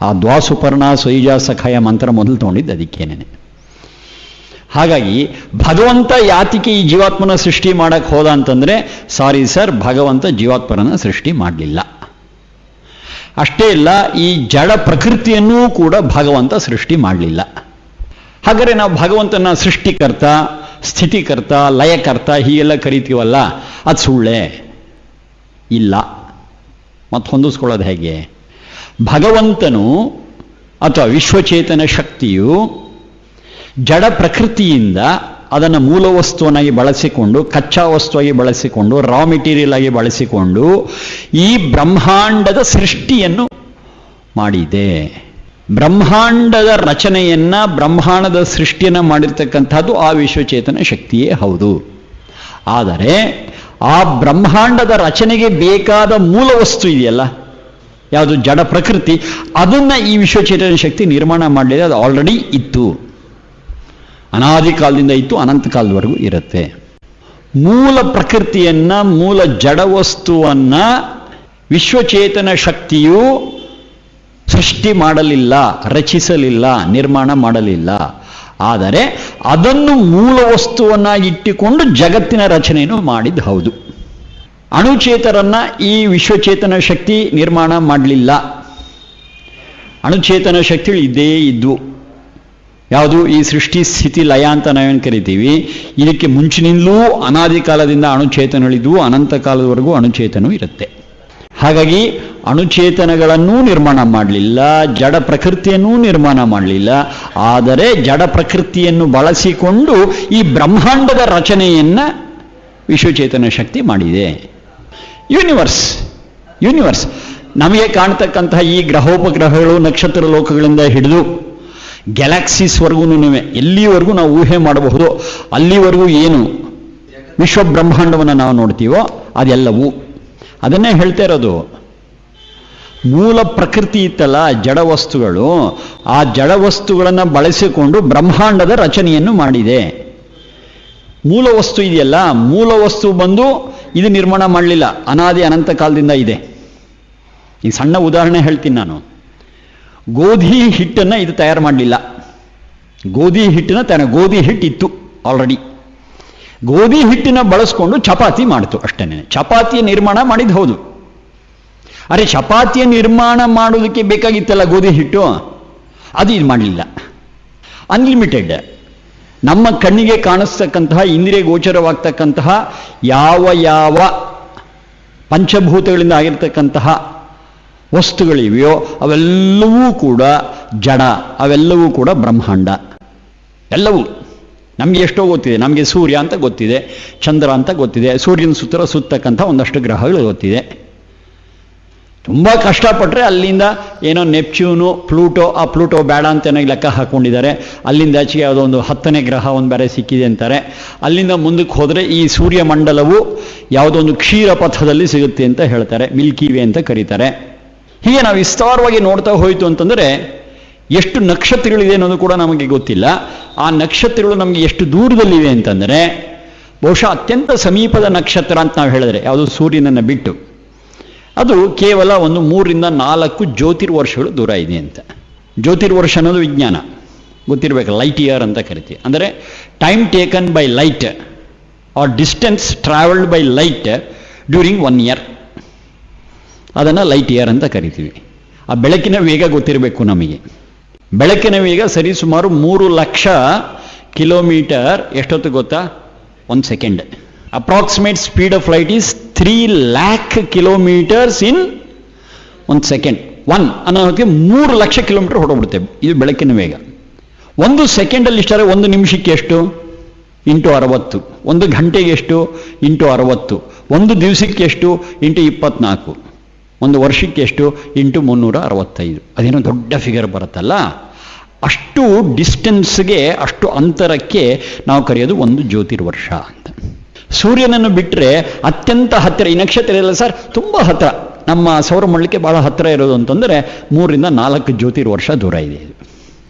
ಆ ದ್ವಾಸುಪರ್ಣ ಸ್ವೈಜ ಸಖಾಯ ಮಂತ್ರ ಮೊದಲು ತೊಗೊಂಡಿದ್ದು ಅದಕ್ಕೇನೆ. ಹಾಗಾಗಿ ಭಗವಂತ ಯಾತಿಕೆ ಈ ಜೀವಾತ್ಮನ ಸೃಷ್ಟಿ ಮಾಡಕ್ಕೆ ಹೋದ ಅಂತಂದರೆ, ಸಾರಿ ಸರ್, ಭಗವಂತ ಜೀವಾತ್ಮರನ್ನ ಸೃಷ್ಟಿ ಮಾಡಲಿಲ್ಲ. ಅಷ್ಟೇ ಇಲ್ಲ, ಈ ಜಡ ಪ್ರಕೃತಿಯನ್ನೂ ಕೂಡ ಭಗವಂತ ಸೃಷ್ಟಿ ಮಾಡಲಿಲ್ಲ. ಹಾಗಾದರೆ ನಾವು ಭಗವಂತನ ಸೃಷ್ಟಿಕರ್ತ, ಸ್ಥಿತಿಕರ್ತ, ಲಯಕರ್ತ ಹೀಗೆಲ್ಲ ಕರಿತೀವಲ್ಲ, ಅದು ಸುಳ್ಳೇ ಇಲ್ಲ. ಮತ್ತು ಹೊಂದಿಸ್ಕೊಳ್ಳೋದು ಹೇಗೆ? ಭಗವಂತನು ಅಥವಾ ವಿಶ್ವಚೇತನ ಶಕ್ತಿಯು ಜಡ ಪ್ರಕೃತಿಯಿಂದ ಅದನ್ನು ಮೂಲ ವಸ್ತುವನ್ನಾಗಿ ಬಳಸಿಕೊಂಡು, ಕಚ್ಚಾ ವಸ್ತುವಾಗಿ ಬಳಸಿಕೊಂಡು, ರಾ ಮೆಟೀರಿಯಲ್ ಆಗಿ ಬಳಸಿಕೊಂಡು ಈ ಬ್ರಹ್ಮಾಂಡದ ಸೃಷ್ಟಿಯನ್ನು ಮಾಡಿದೆ. ಬ್ರಹ್ಮಾಂಡದ ರಚನೆಯನ್ನ, ಬ್ರಹ್ಮಾಂಡದ ಸೃಷ್ಟಿಯನ್ನು ಮಾಡಿರ್ತಕ್ಕಂಥದ್ದು ಆ ವಿಶ್ವಚೇತನ ಶಕ್ತಿಯೇ ಹೌದು. ಆದರೆ ಆ ಬ್ರಹ್ಮಾಂಡದ ರಚನೆಗೆ ಬೇಕಾದ ಮೂಲ ವಸ್ತು ಇದೆಯಲ್ಲ, ಯಾವುದು ಜಡ ಪ್ರಕೃತಿ, ಅದನ್ನ ಈ ವಿಶ್ವಚೇತನ ಶಕ್ತಿ ನಿರ್ಮಾಣ ಮಾಡಲಿದೆ. ಅದು ಆಲ್ರೆಡಿ ಇತ್ತು, ಅನಾದಿ ಕಾಲದಿಂದ ಇತ್ತು, ಅನಂತ ಕಾಲದವರೆಗೂ ಇರುತ್ತೆ. ಮೂಲ ಪ್ರಕೃತಿಯನ್ನ, ಮೂಲ ಜಡ ವಸ್ತುವನ್ನ ವಿಶ್ವಚೇತನ ಶಕ್ತಿಯು ಸೃಷ್ಟಿ ಮಾಡಲಿಲ್ಲ, ರಚಿಸಲಿಲ್ಲ, ನಿರ್ಮಾಣ ಮಾಡಲಿಲ್ಲ. ಆದರೆ ಅದನ್ನು ಮೂಲ ವಸ್ತುವನ್ನಾಗಿಟ್ಟುಕೊಂಡು ಜಗತ್ತಿನ ರಚನೆಯನ್ನು ಮಾಡಿದ್ದು ಹೌದು. ಅಣುಚೇತರನ್ನ ಈ ವಿಶ್ವಚೇತನ ಶಕ್ತಿ ನಿರ್ಮಾಣ ಮಾಡಲಿಲ್ಲ. ಅಣುಚೇತನ ಶಕ್ತಿಗಳು ಇದ್ದೇ ಇದ್ವು. ಯಾವುದು ಈ ಸೃಷ್ಟಿ ಸ್ಥಿತಿ ಲಯ ಅಂತ ನಾವೇನು ಕರಿತೀವಿ, ಇದಕ್ಕೆ ಮುಂಚಿನಿಂದಲೂ ಅನಾದಿ ಕಾಲದಿಂದ ಅಣುಚೇತನಗಳಿದ್ವು, ಅನಂತ ಕಾಲದವರೆಗೂ ಅಣುಚೇತನೂ ಇರುತ್ತೆ. ಹಾಗಾಗಿ ಅಣುಚೇತನಗಳನ್ನೂ ನಿರ್ಮಾಣ ಮಾಡಲಿಲ್ಲ, ಜಡ ಪ್ರಕೃತಿಯನ್ನೂ ನಿರ್ಮಾಣ ಮಾಡಲಿಲ್ಲ. ಆದರೆ ಜಡ ಪ್ರಕೃತಿಯನ್ನು ಬಳಸಿಕೊಂಡು ಈ ಬ್ರಹ್ಮಾಂಡದ ರಚನೆಯನ್ನ ವಿಶ್ವಚೇತನ ಶಕ್ತಿ ಮಾಡಿದೆ. ಯೂನಿವರ್ಸ್ ನಮಗೆ ಕಾಣ್ತಕ್ಕಂತಹ ಈ ಗ್ರಹೋಪಗ್ರಹಗಳು, ನಕ್ಷತ್ರ ಲೋಕಗಳಿಂದ ಹಿಡಿದು ಗ್ಯಾಲಕ್ಸೀಸ್ವರೆಗೂ ಎಲ್ಲಿವರೆಗೂ ನಾವು ಊಹೆ ಮಾಡಬಹುದು, ಅಲ್ಲಿವರೆಗೂ ಏನು ವಿಶ್ವ ಬ್ರಹ್ಮಾಂಡವನ್ನು ನಾವು ನೋಡ್ತೀವೋ ಅದೆಲ್ಲವೂ ಅದನ್ನೇ ಹೇಳ್ತಾ ಇರೋದು. ಮೂಲ ಪ್ರಕೃತಿ ಇತ್ತಲ್ಲ, ಜಡ ವಸ್ತುಗಳು, ಆ ಜಡ ವಸ್ತುಗಳನ್ನು ಬಳಸಿಕೊಂಡು ಬ್ರಹ್ಮಾಂಡದ ರಚನೆಯನ್ನು ಮಾಡಿದೆ. ಮೂಲ ವಸ್ತು ಇದೆಯಲ್ಲ, ಮೂಲ ವಸ್ತು ಬಂದು ಇದು ನಿರ್ಮಾಣ ಮಾಡಲಿಲ್ಲ, ಅನಾದಿ ಅನಂತ ಕಾಲದಿಂದ ಇದೆ. ಈ ಸಣ್ಣ ಉದಾಹರಣೆ ಹೇಳ್ತೀನಿ ನಾನು. ಗೋಧಿ ಹಿಟ್ಟನ್ನು ಇದು ತಯಾರು ಮಾಡಲಿಲ್ಲ. ಗೋಧಿ ಹಿಟ್ಟಿತ್ತು ಆಲ್ರೆಡಿ. ಗೋಧಿ ಹಿಟ್ಟಿನ ಬಳಸ್ಕೊಂಡು ಚಪಾತಿ ಮಾಡಿತು ಅಷ್ಟೇನೆ. ಚಪಾತಿಯ ನಿರ್ಮಾಣ ಮಾಡಿದ್ದು ಹೌದು. ಅರೆ, ಚಪಾತಿಯ ನಿರ್ಮಾಣ ಮಾಡೋದಕ್ಕೆ ಬೇಕಾಗಿತ್ತಲ್ಲ ಗೋಧಿ ಹಿಟ್ಟು, ಅದು ಇದು ಮಾಡಲಿಲ್ಲ. ಅನ್ಲಿಮಿಟೆಡ್ ನಮ್ಮ ಕಣ್ಣಿಗೆ ಕಾಣಿಸ್ತಕ್ಕಂತಹ, ಇಂದ್ರಿಯ ಗೋಚರವಾಗ್ತಕ್ಕಂತಹ ಯಾವ ಯಾವ ಪಂಚಭೂತಗಳಿಂದ ಆಗಿರ್ತಕ್ಕಂತಹ ವಸ್ತುಗಳಿವೆಯೋ ಅವೆಲ್ಲವೂ ಕೂಡ ಜಡ, ಅವೆಲ್ಲವೂ ಕೂಡ ಬ್ರಹ್ಮಾಂಡ. ಎಲ್ಲವೂ ನಮಗೆ ಎಷ್ಟೋ ಗೊತ್ತಿದೆ. ನಮಗೆ ಸೂರ್ಯ ಅಂತ ಗೊತ್ತಿದೆ, ಚಂದ್ರ ಅಂತ ಗೊತ್ತಿದೆ, ಸೂರ್ಯನ ಸುತ್ತಕ್ಕಂಥ ಒಂದಷ್ಟು ಗ್ರಹಗಳು ಗೊತ್ತಿದೆ. ತುಂಬ ಕಷ್ಟಪಟ್ಟರೆ ಅಲ್ಲಿಂದ ಏನೋ ನೆಪ್ಚ್ಯೂನು, ಪ್ಲೂಟೋ, ಆ ಪ್ಲೂಟೋ ಬೇಡ ಅಂತ ಲೆಕ್ಕ ಹಾಕ್ಕೊಂಡಿದ್ದಾರೆ. ಅಲ್ಲಿಂದ ಆಚೆಗೆ ಯಾವುದೋ ಒಂದು 10ನೇ ಗ್ರಹ ಒಂದು ಬೇರೆ ಸಿಕ್ಕಿದೆ ಅಂತಾರೆ. ಅಲ್ಲಿಂದ ಮುಂದಕ್ಕೆ ಹೋದರೆ ಈ ಸೂರ್ಯಮಂಡಲವು ಯಾವುದೋ ಒಂದು ಕ್ಷೀರ ಪಥದಲ್ಲಿ ಸಿಗುತ್ತೆ ಅಂತ ಹೇಳ್ತಾರೆ, ಮಿಲ್ಕಿ ವೇ ಅಂತ ಕರೀತಾರೆ. ಹೀಗೆ ನಾವು ವಿಸ್ತಾರವಾಗಿ ನೋಡ್ತಾ ಹೋಯಿತು ಅಂತಂದರೆ ಎಷ್ಟು ನಕ್ಷತ್ರಗಳಿದೆ ಅನ್ನೋದು ಕೂಡ ನಮಗೆ ಗೊತ್ತಿಲ್ಲ. ಆ ನಕ್ಷತ್ರಗಳು ನಮಗೆ ಎಷ್ಟು ದೂರದಲ್ಲಿವೆ ಅಂತಂದರೆ, ಬಹುಶಃ ಅತ್ಯಂತ ಸಮೀಪದ ನಕ್ಷತ್ರ ಅಂತ ನಾವು ಹೇಳಿದ್ರೆ ಯಾವುದು ಸೂರ್ಯನನ್ನು ಬಿಟ್ಟು, ಅದು ಕೇವಲ ಒಂದು 3 ರಿಂದ 4 ಜ್ಯೋತಿರ್ವರ್ಷಗಳು ದೂರ ಇದೆ ಅಂತ. ಜ್ಯೋತಿರ್ವರ್ಷ ಅನ್ನೋದು ವಿಜ್ಞಾನ ಗೊತ್ತಿರಬೇಕು, ಲೈಟ್ ಇಯರ್ ಅಂತ ಕರಿತೀವಿ. ಅಂದರೆ time taken by light or distance travelled by light during 1 year, ಅದನ್ನು ಲೈಟ್ ಇಯರ್ ಅಂತ ಕರಿತೀವಿ. ಆ ಬೆಳಕಿನ ವೇಗ ಗೊತ್ತಿರಬೇಕು ನಮಗೆ. ಬೆಳಕಿನ ವೇಗ ಸರಿಸುಮಾರು 3 ಲಕ್ಷ ಕಿಲೋಮೀಟರ್. ಎಷ್ಟೊತ್ತು ಗೊತ್ತಾ? 1 second. Approximate speed of light is 3 lakh kilometers in 1 second. 1 ಅನ್ನೋದಕ್ಕೆ 3 ಲಕ್ಷ ಕಿಲೋಮೀಟರ್ ಹೊರಬಿಡುತ್ತೆ. ಇದು ಬೆಳಕಿನ ವೇಗ. 1 ಸೆಕೆಂಡಲ್ಲಿ ಇಷ್ಟಾರೆ 1 ನಿಮಿಷಕ್ಕೆ ಎಷ್ಟು? ಇಂಟು 60. 1 ಗಂಟೆಗೆ ಎಷ್ಟು? ಇಂಟು 60. 1 ದಿವಸಕ್ಕೆ ಎಷ್ಟು? ಇಂಟು 24. 1 ವರ್ಷಕ್ಕೆ ಎಷ್ಟು? ಇಂಟು 365. ಅದೇನೋ ದೊಡ್ಡ ಫಿಗರ್ ಬರುತ್ತಲ್ಲ. ಅಷ್ಟು ಡಿಸ್ಟೆನ್ಸ್ಗೆ, ಅಷ್ಟು ಅಂತರಕ್ಕೆ ನಾವು ಕರೆಯೋದು 1 ಜ್ಯೋತಿರ್ವರ್ಷ ಅಂತ. ಸೂರ್ಯನನ್ನು ಬಿಟ್ಟರೆ ಅತ್ಯಂತ ಹತ್ತಿರ ಈ ನಕ್ಷತ್ರ ಇಲ್ಲ ಸರ್, ತುಂಬ ಹತ್ತಿರ, ನಮ್ಮ ಸೌರಮಂಡಲಕ್ಕೆ ಬಹಳ ಹತ್ತಿರ ಇರೋದು ಅಂತಂದರೆ 3 ರಿಂದ 4 ಜ್ಯೋತಿರ್ವರ್ಷ ದೂರ ಇದೆ ಇದು.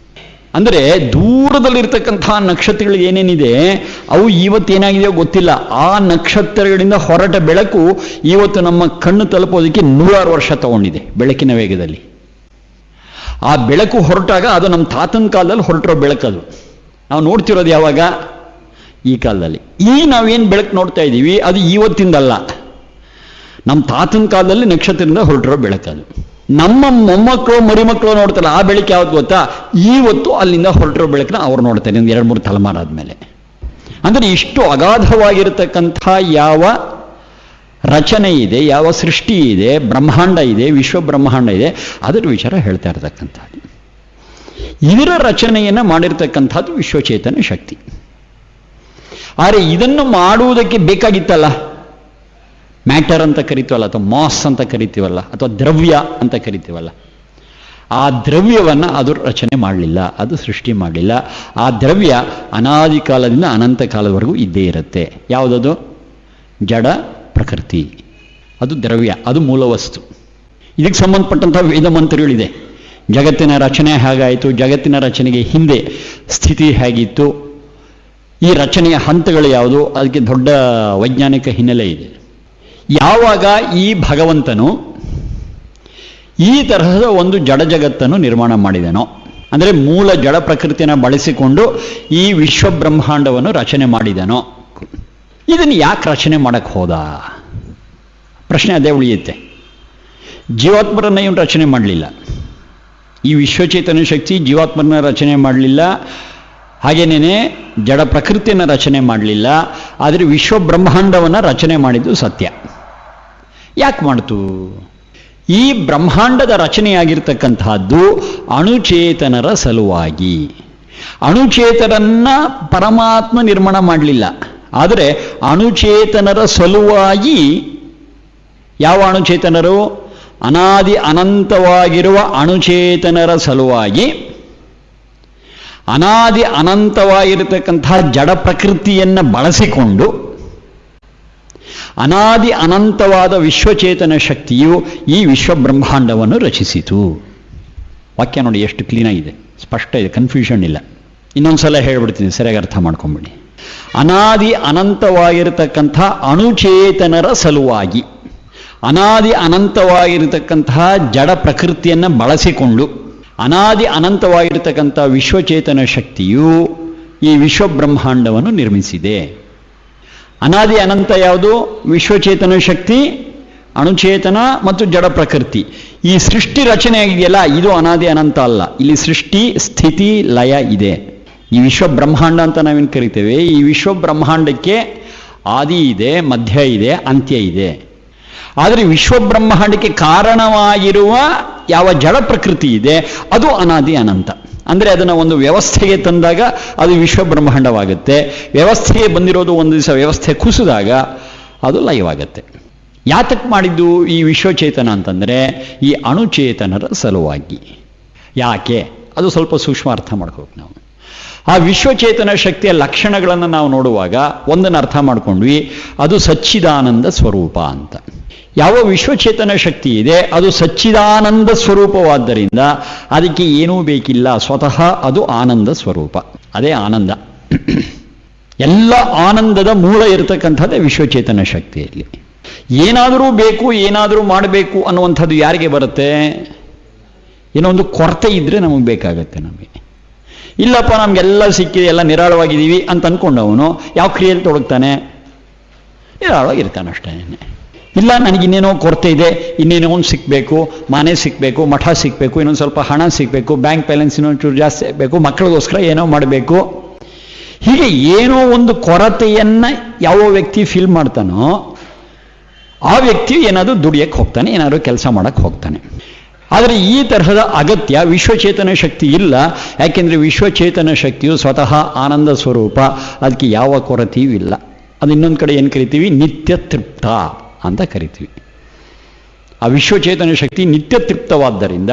ಅಂದರೆ ದೂರದಲ್ಲಿರ್ತಕ್ಕಂತಹ ನಕ್ಷತ್ರಗಳಿಗೆ ಏನೇನಿದೆ ಅವು ಇವತ್ತೇನಾಗಿದೆಯೋ ಗೊತ್ತಿಲ್ಲ. ಆ ನಕ್ಷತ್ರಗಳಿಂದ ಹೊರಟ ಬೆಳಕು ಇವತ್ತು ನಮ್ಮ ಕಣ್ಣು ತಲುಪೋದಕ್ಕೆ 100 ವರ್ಷ ತಗೊಂಡಿದೆ ಬೆಳಕಿನ ವೇಗದಲ್ಲಿ. ಆ ಬೆಳಕು ಹೊರಟಾಗ ಅದು ನಮ್ಮ ತಾತನ ಕಾಲದಲ್ಲಿ ಹೊರಟಿರೋ ಬೆಳಕದು. ನಾವು ನೋಡ್ತಿರೋದು ಯಾವಾಗ? ಈ ಕಾಲದಲ್ಲಿ. ಈ ನಾವೇನು ಬೆಳಕು ನೋಡ್ತಾ ಇದ್ದೀವಿ ಅದು ಇವತ್ತಿಂದಲ್ಲ, ನಮ್ಮ ತಾತನ ಕಾಲದಲ್ಲಿ ನಕ್ಷತ್ರದಿಂದ ಹೊರಟಿರೋ ಬೆಳಕದು. ನಮ್ಮ ಮೊಮ್ಮಕ್ಕಳು ಮರಿಮಕ್ಕಳು ನೋಡ್ತಾರೆ. ಆ ಬೆಳಕು ಯಾವ್ದು ಗೊತ್ತಾ? ಇವತ್ತು ಅಲ್ಲಿಂದ ಹೊರಟಿರೋ ಬೆಳಕನ್ನ ಅವ್ರು ನೋಡ್ತಾರೆ 2-3 ತಲೆಮಾರಾದ್ಮೇಲೆ. ಅಂದರೆ ಇಷ್ಟು ಅಗಾಧವಾಗಿರತಕ್ಕಂಥ ಯಾವ ರಚನೆ ಇದೆ, ಯಾವ ಸೃಷ್ಟಿ ಇದೆ, ಬ್ರಹ್ಮಾಂಡ ಇದೆ, ವಿಶ್ವ ಬ್ರಹ್ಮಾಂಡ ಇದೆ, ಅದರ ವಿಚಾರ ಹೇಳ್ತಾ ಇರತಕ್ಕಂಥದ್ದು. ಇದರ ರಚನೆಯನ್ನು ಮಾಡಿರ್ತಕ್ಕಂಥದ್ದು ವಿಶ್ವಚೇತನ ಶಕ್ತಿ. ಆದರೆ ಇದನ್ನು ಮಾಡುವುದಕ್ಕೆ ಬೇಕಾಗಿತ್ತಲ್ಲ, ಮ್ಯಾಟರ್ ಅಂತ ಕರಿತೀವಲ್ಲ, ಅಥವಾ ಮಾಸ್ ಅಂತ ಕರಿತೀವಲ್ಲ, ಅಥವಾ ದ್ರವ್ಯ ಅಂತ ಕರಿತೀವಲ್ಲ, ಆ ದ್ರವ್ಯವನ್ನು ಅದು ರಚನೆ ಮಾಡಲಿಲ್ಲ, ಅದು ಸೃಷ್ಟಿ ಮಾಡಲಿಲ್ಲ. ಆ ದ್ರವ್ಯ ಅನಾದಿ ಕಾಲದಿಂದ ಅನಂತ ಕಾಲದವರೆಗೂ ಇದ್ದೇ ಇರುತ್ತೆ. ಯಾವುದದು? ಜಡ ಪ್ರಕೃತಿ. ಅದು ದ್ರವ್ಯ, ಅದು ಮೂಲ ವಸ್ತು. ಇದಕ್ಕೆ ಸಂಬಂಧಪಟ್ಟಂಥ ವೇದ ಮಂತ್ರಗಳಿದೆ. ಜಗತ್ತಿನ ರಚನೆ ಹೇಗಾಯಿತು, ಜಗತ್ತಿನ ರಚನೆಗೆ ಹಿಂದೆ ಸ್ಥಿತಿ ಹೇಗಿತ್ತು, ಈ ರಚನೆಯ ಹಂತಗಳು ಯಾವುದು, ಅದಕ್ಕೆ ದೊಡ್ಡ ವೈಜ್ಞಾನಿಕ ಹಿನ್ನೆಲೆ ಇದೆ. ಯಾವಾಗ ಈ ಭಗವಂತನು ಈ ತರಹದ ಒಂದು ಜಡ ಜಗತ್ತನ್ನು ನಿರ್ಮಾಣ ಮಾಡಿದನೋ, ಅಂದರೆ ಮೂಲ ಜಡ ಪ್ರಕೃತಿಯನ್ನು ಬಳಸಿಕೊಂಡು ಈ ವಿಶ್ವ ಬ್ರಹ್ಮಾಂಡವನ್ನು ರಚನೆ ಮಾಡಿದನೋ, ಇದನ್ನು ಯಾಕೆ ರಚನೆ ಮಾಡಕ್ಕೆ ಹೋದ? ಪ್ರಶ್ನೆ ಅದೇ ಉಳಿಯುತ್ತೆ. ಜೀವಾತ್ಮರನ್ನ ಇವನು ರಚನೆ ಮಾಡಲಿಲ್ಲ. ಈ ವಿಶ್ವಚೇತನ ಶಕ್ತಿ ಜೀವಾತ್ಮರನ್ನ ರಚನೆ ಮಾಡಲಿಲ್ಲ, ಹಾಗೇನೇ ಜಡ ಪ್ರಕೃತಿಯನ್ನು ರಚನೆ ಮಾಡಲಿಲ್ಲ. ಆದರೆ ವಿಶ್ವ ಬ್ರಹ್ಮಾಂಡವನ್ನು ರಚನೆ ಮಾಡಿದ್ದು ಸತ್ಯ. ಯಾಕೆ ಮಾಡ್ತು? ಈ ಬ್ರಹ್ಮಾಂಡದ ರಚನೆಯಾಗಿರ್ತಕ್ಕಂತಹದ್ದು ಅಣುಚೇತನರ ಸಲುವಾಗಿ. ಅಣುಚೇತನನ್ನ ಪರಮಾತ್ಮ ನಿರ್ಮಾಣ ಮಾಡಲಿಲ್ಲ, ಆದರೆ ಅಣುಚೇತನರ ಸಲುವಾಗಿ. ಯಾವ ಅಣುಚೇತನರು? ಅನಾದಿ ಅನಂತವಾಗಿರುವ ಅಣುಚೇತನರ ಸಲುವಾಗಿ ಅನಾದಿ ಅನಂತವಾಗಿರತಕ್ಕಂತಹ ಜಡ ಪ್ರಕೃತಿಯನ್ನು ಬಳಸಿಕೊಂಡು ಅನಾದಿ ಅನಂತವಾದ ವಿಶ್ವಚೇತನ ಶಕ್ತಿಯು ಈ ವಿಶ್ವ ಬ್ರಹ್ಮಾಂಡವನ್ನು ರಚಿಸಿತು. ವಾಕ್ಯ ನೋಡಿ ಎಷ್ಟು ಕ್ಲೀನಾಗಿದೆ, ಸ್ಪಷ್ಟ ಇದೆ, ಕನ್ಫ್ಯೂಷನ್ ಇಲ್ಲ. ಇನ್ನೊಂದ್ಸಲ ಹೇಳ್ಬಿಡ್ತೀನಿ, ಸರಿಯಾಗಿ ಅರ್ಥ ಮಾಡ್ಕೊಂಬಿಡಿ. ಅನಾದಿ ಅನಂತವಾಗಿರತಕ್ಕಂಥ ಅಣುಚೇತನರ ಸಲುವಾಗಿ ಅನಾದಿ ಅನಂತವಾಗಿರತಕ್ಕಂತಹ ಜಡ ಪ್ರಕೃತಿಯನ್ನು ಬಳಸಿಕೊಂಡು ಅನಾದಿ ಅನಂತವಾಗಿರತಕ್ಕಂಥ ವಿಶ್ವಚೇತನ ಶಕ್ತಿಯು ಈ ವಿಶ್ವ ಬ್ರಹ್ಮಾಂಡವನ್ನು ನಿರ್ಮಿಸಿದೆ. ಅನಾದಿ ಅನಂತ ಯಾವುದು? ವಿಶ್ವಚೇತನ ಶಕ್ತಿ, ಅಣುಚೇತನ ಮತ್ತು ಜಡ ಪ್ರಕೃತಿ. ಈ ಸೃಷ್ಟಿ ರಚನೆ ಆಗಿದೆಯಲ್ಲ, ಇದು ಅನಾದಿ ಅನಂತ ಅಲ್ಲ. ಇಲ್ಲಿ ಸೃಷ್ಟಿ, ಸ್ಥಿತಿ, ಲಯ ಇದೆ. ಈ ವಿಶ್ವ ಬ್ರಹ್ಮಾಂಡ ಅಂತ ನಾವೇನು ಕರಿತೇವೆ, ಈ ವಿಶ್ವ ಬ್ರಹ್ಮಾಂಡಕ್ಕೆ ಆದಿ ಇದೆ, ಮಧ್ಯ ಇದೆ, ಅಂತ್ಯ ಇದೆ. ಆದರೆ ವಿಶ್ವ ಬ್ರಹ್ಮಾಂಡಕ್ಕೆ ಕಾರಣವಾಗಿರುವ ಯಾವ ಜಡ ಪ್ರಕೃತಿ ಇದೆ ಅದು ಅನಾದಿ ಅನಂತ. ಅಂದರೆ ಅದನ್ನು ಒಂದು ವ್ಯವಸ್ಥೆಗೆ ತಂದಾಗ ಅದು ವಿಶ್ವ ಬ್ರಹ್ಮಾಂಡವಾಗುತ್ತೆ. ವ್ಯವಸ್ಥೆಗೆ ಬಂದಿರೋದು ಒಂದು ದಿವಸ ವ್ಯವಸ್ಥೆ ಕುಸಿದಾಗ ಅದು ಲಯವಾಗುತ್ತೆ. ಯಾತಕ್ಕೆ ಮಾಡಿದ್ದು ಈ ವಿಶ್ವಚೇತನ ಅಂತಂದರೆ ಈ ಅಣುಚೇತನರ ಸಲುವಾಗಿ. ಯಾಕೆ? ಅದು ಸ್ವಲ್ಪ ಸೂಕ್ಷ್ಮ ಅರ್ಥ ಮಾಡ್ಕೋಬೇಕು ನಾವು. ಆ ವಿಶ್ವಚೇತನ ಶಕ್ತಿಯ ಲಕ್ಷಣಗಳನ್ನು ನಾವು ನೋಡುವಾಗ ಒಂದನ್ನು ಅರ್ಥ ಮಾಡ್ಕೊಂಡ್ವಿ, ಅದು ಸಚ್ಚಿದಾನಂದ ಸ್ವರೂಪ ಅಂತ. ಯಾವ ವಿಶ್ವಚೇತನ ಶಕ್ತಿ ಇದೆ ಅದು ಸಚ್ಚಿದಾನಂದ ಸ್ವರೂಪವಾದ್ದರಿಂದ ಅದಕ್ಕೆ ಏನೂ ಬೇಕಿಲ್ಲ, ಸ್ವತಃ ಅದು ಆನಂದ ಸ್ವರೂಪ. ಅದೇ ಆನಂದ. ಎಲ್ಲ ಆನಂದದ ಮೂಲ ಇರತಕ್ಕಂಥದ್ದೇ ವಿಶ್ವಚೇತನ ಶಕ್ತಿಯಲ್ಲಿ. ಏನಾದರೂ ಬೇಕು, ಏನಾದರೂ ಮಾಡಬೇಕು ಅನ್ನುವಂಥದ್ದು ಯಾರಿಗೆ ಬರುತ್ತೆ? ಏನೋ ಒಂದು ಕೊರತೆ ಇದ್ದರೆ ನಮಗೆ ಬೇಕಾಗತ್ತೆ. ನಮಗೆ ಇಲ್ಲಪ್ಪ ನಮಗೆಲ್ಲ ಸಿಕ್ಕಿದೆ, ಎಲ್ಲ ನಿರಾಳವಾಗಿದ್ದೀವಿ ಅಂತ ಅಂದ್ಕೊಂಡವನು ಯಾವ ಕ್ರಿಯೆಯಲ್ಲಿ ತೊಡಗ್ತಾನೆ? ನಿರಾಳವಾಗಿರ್ತಾನೆ ಅಷ್ಟೇ. ಇಲ್ಲ, ನನಗಿನ್ನೇನೋ ಕೊರತೆ ಇದೆ, ಇನ್ನೇನೋ ಒಂದು ಸಿಕ್ಕಬೇಕು, ಮನೆ ಸಿಕ್ಕಬೇಕು, ಮಠ ಸಿಕ್ಕಬೇಕು, ಇನ್ನೊಂದು ಸ್ವಲ್ಪ ಹಣ ಸಿಕ್ಕಬೇಕು, ಬ್ಯಾಂಕ್ ಬ್ಯಾಲೆನ್ಸ್ ಇನ್ನೊಂಚೂರು ಜಾಸ್ತಿ ಆಗಬೇಕು, ಮಕ್ಕಳಿಗೋಸ್ಕರ ಏನೋ ಮಾಡಬೇಕು. ಹೀಗೆ ಏನೋ ಒಂದು ಕೊರತೆಯನ್ನು ಯಾವ ವ್ಯಕ್ತಿ ಫೀಲ್ ಮಾಡ್ತಾನೋ ಆ ವ್ಯಕ್ತಿ ಏನಾದರೂ ದುಡಿಯಕ್ಕೆ ಹೋಗ್ತಾನೆ, ಏನಾದರೂ ಕೆಲಸ ಮಾಡಕ್ಕೆ ಹೋಗ್ತಾನೆ. ಆದರೆ ಈ ತರಹದ ಅಗತ್ಯ ವಿಶ್ವಚೇತನ ಶಕ್ತಿ ಇಲ್ಲ. ಯಾಕೆಂದರೆ ವಿಶ್ವಚೇತನ ಶಕ್ತಿಯು ಸ್ವತಃ ಆನಂದ ಸ್ವರೂಪ, ಅದಕ್ಕೆ ಯಾವ ಕೊರತೆಯೂ ಇಲ್ಲ. ಅದು ಇನ್ನೊಂದು ಕಡೆ ಏನು ಕರಿತೀವಿ? ನಿತ್ಯ ತೃಪ್ತ ಅಂತ ಕರಿತೀವಿ. ಆ ವಿಶ್ವಚೇತನ ಶಕ್ತಿ ನಿತ್ಯ ತೃಪ್ತವಾದ್ದರಿಂದ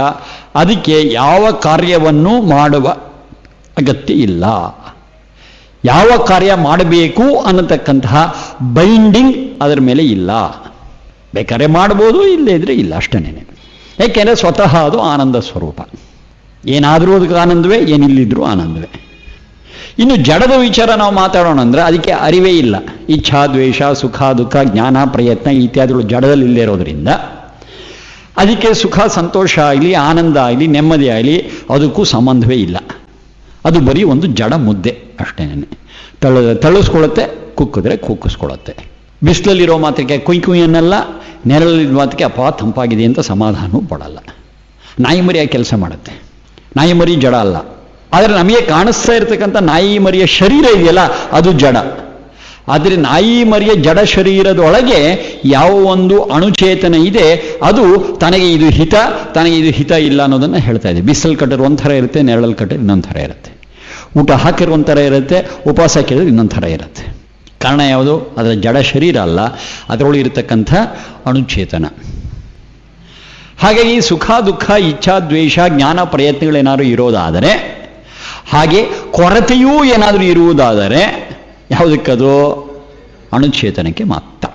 ಅದಕ್ಕೆ ಯಾವ ಕಾರ್ಯವನ್ನು ಮಾಡುವ ಅಗತ್ಯ ಇಲ್ಲ. ಯಾವ ಕಾರ್ಯ ಮಾಡಬೇಕು ಅನ್ನತಕ್ಕಂತಹ ಬೈಂಡಿಂಗ್ ಅದರ ಮೇಲೆ ಇಲ್ಲ. ಬೇಕಾದ್ರೆ ಮಾಡ್ಬೋದು, ಇಲ್ಲೇ ಇದ್ರೆ ಇಲ್ಲ, ಅಷ್ಟೇನೆ. ಯಾಕೆಂದರೆ ಸ್ವತಃ ಅದು ಆನಂದ ಸ್ವರೂಪ. ಏನಾದರೂ ಅದಕ್ಕೆ ಆನಂದವೇ, ಏನಿಲ್ಲಿದ್ರೂ ಆನಂದವೇ. ಇನ್ನು ಜಡದ ವಿಚಾರ ನಾವು ಮಾತಾಡೋಣ ಅಂದರೆ ಅದಕ್ಕೆ ಅರಿವೇ ಇಲ್ಲ. ಇಚ್ಛಾ, ದ್ವೇಷ, ಸುಖ, ದುಃಖ, ಜ್ಞಾನ, ಪ್ರಯತ್ನ ಇತ್ಯಾದಿಗಳು ಜಡದಲ್ಲಿ ಇಲ್ಲದೆ ಇರೋದ್ರಿಂದ ಅದಕ್ಕೆ ಸುಖ, ಸಂತೋಷ ಆಗಲಿ, ಆನಂದ ಆಗಲಿ, ನೆಮ್ಮದಿ ಆಗಲಿ ಅದಕ್ಕೂ ಸಂಬಂಧವೇ ಇಲ್ಲ. ಅದು ಬರೀ ಒಂದು ಜಡ ಮುದ್ದೆ ಅಷ್ಟೇನೆ. ತಳಿಸ್ಕೊಳ್ಳುತ್ತೆ, ಕುಕ್ಕಿದ್ರೆ ಕುಕ್ಕಿಸ್ಕೊಳ್ಳುತ್ತೆ. ಬಿಸಿಲಲ್ಲಿರೋ ಮಾತ್ರಕ್ಕೆ ಕುಯ್ ಕುಯ್ಯನ್ನೆಲ್ಲ, ನೆರಳಲ್ಲಿರೋ ಮಾತ್ರಕ್ಕೆ ಅಪ್ಪ ತಂಪಾಗಿದೆ ಅಂತ ಸಮಾಧಾನವೂ ಪಡಲ್ಲ. ನಾಯಿ ಮರಿಯಾಗಿ ಕೆಲಸ ಮಾಡುತ್ತೆ. ನಾಯಿ ಮರಿ ಜಡ ಅಲ್ಲ. ಆದರೆ ನಮಗೆ ಕಾಣಿಸ್ತಾ ಇರತಕ್ಕಂಥ ನಾಯಿ ಮರಿಯ ಶರೀರ ಇದೆಯಲ್ಲ ಅದು ಜಡ. ಆದರೆ ನಾಯಿ ಮರಿಯ ಜಡ ಶರೀರದೊಳಗೆ ಯಾವ ಒಂದು ಅಣುಚೇತನ ಇದೆ ಅದು ತನಗೆ ಇದು ಹಿತ, ತನಗೆ ಇದು ಹಿತ ಇಲ್ಲ ಅನ್ನೋದನ್ನು ಹೇಳ್ತಾ ಇದೆ. ಬಿಸಿಲು ಕಟ್ಟರು ಒಂಥರ ಇರುತ್ತೆ, ನೆರಳಲ್ಲಿ ಕಟ್ಟರು ಇನ್ನೊಂದು ಥರ ಇರುತ್ತೆ. ಊಟ ಹಾಕಿರೋ ಒಂಥರ ಇರುತ್ತೆ, ಉಪವಾಸ ಹಾಕಿರೋದು ಇನ್ನೊಂದು ಥರ ಇರುತ್ತೆ. ಕಾರಣ ಯಾವುದು? ಅದರ ಜಡ ಶರೀರ ಅಲ್ಲ, ಅದರೊಳಗೆ ಇರತಕ್ಕಂಥ ಅಣುಚೇತನ. ಹಾಗಾಗಿ ಸುಖ ದುಃಖ ಇಚ್ಛಾ ದ್ವೇಷ ಜ್ಞಾನ ಪ್ರಯತ್ನಗಳೇನಾದರೂ ಇರೋದಾದರೆ, ಹಾಗೆ ಕೊರತೆಯೂ ಏನಾದರೂ ಇರುವುದಾದರೆ ಯಾವುದಕ್ಕದು? ಅಣುಚೇತನಕ್ಕೆ ಮಾತ್ರ.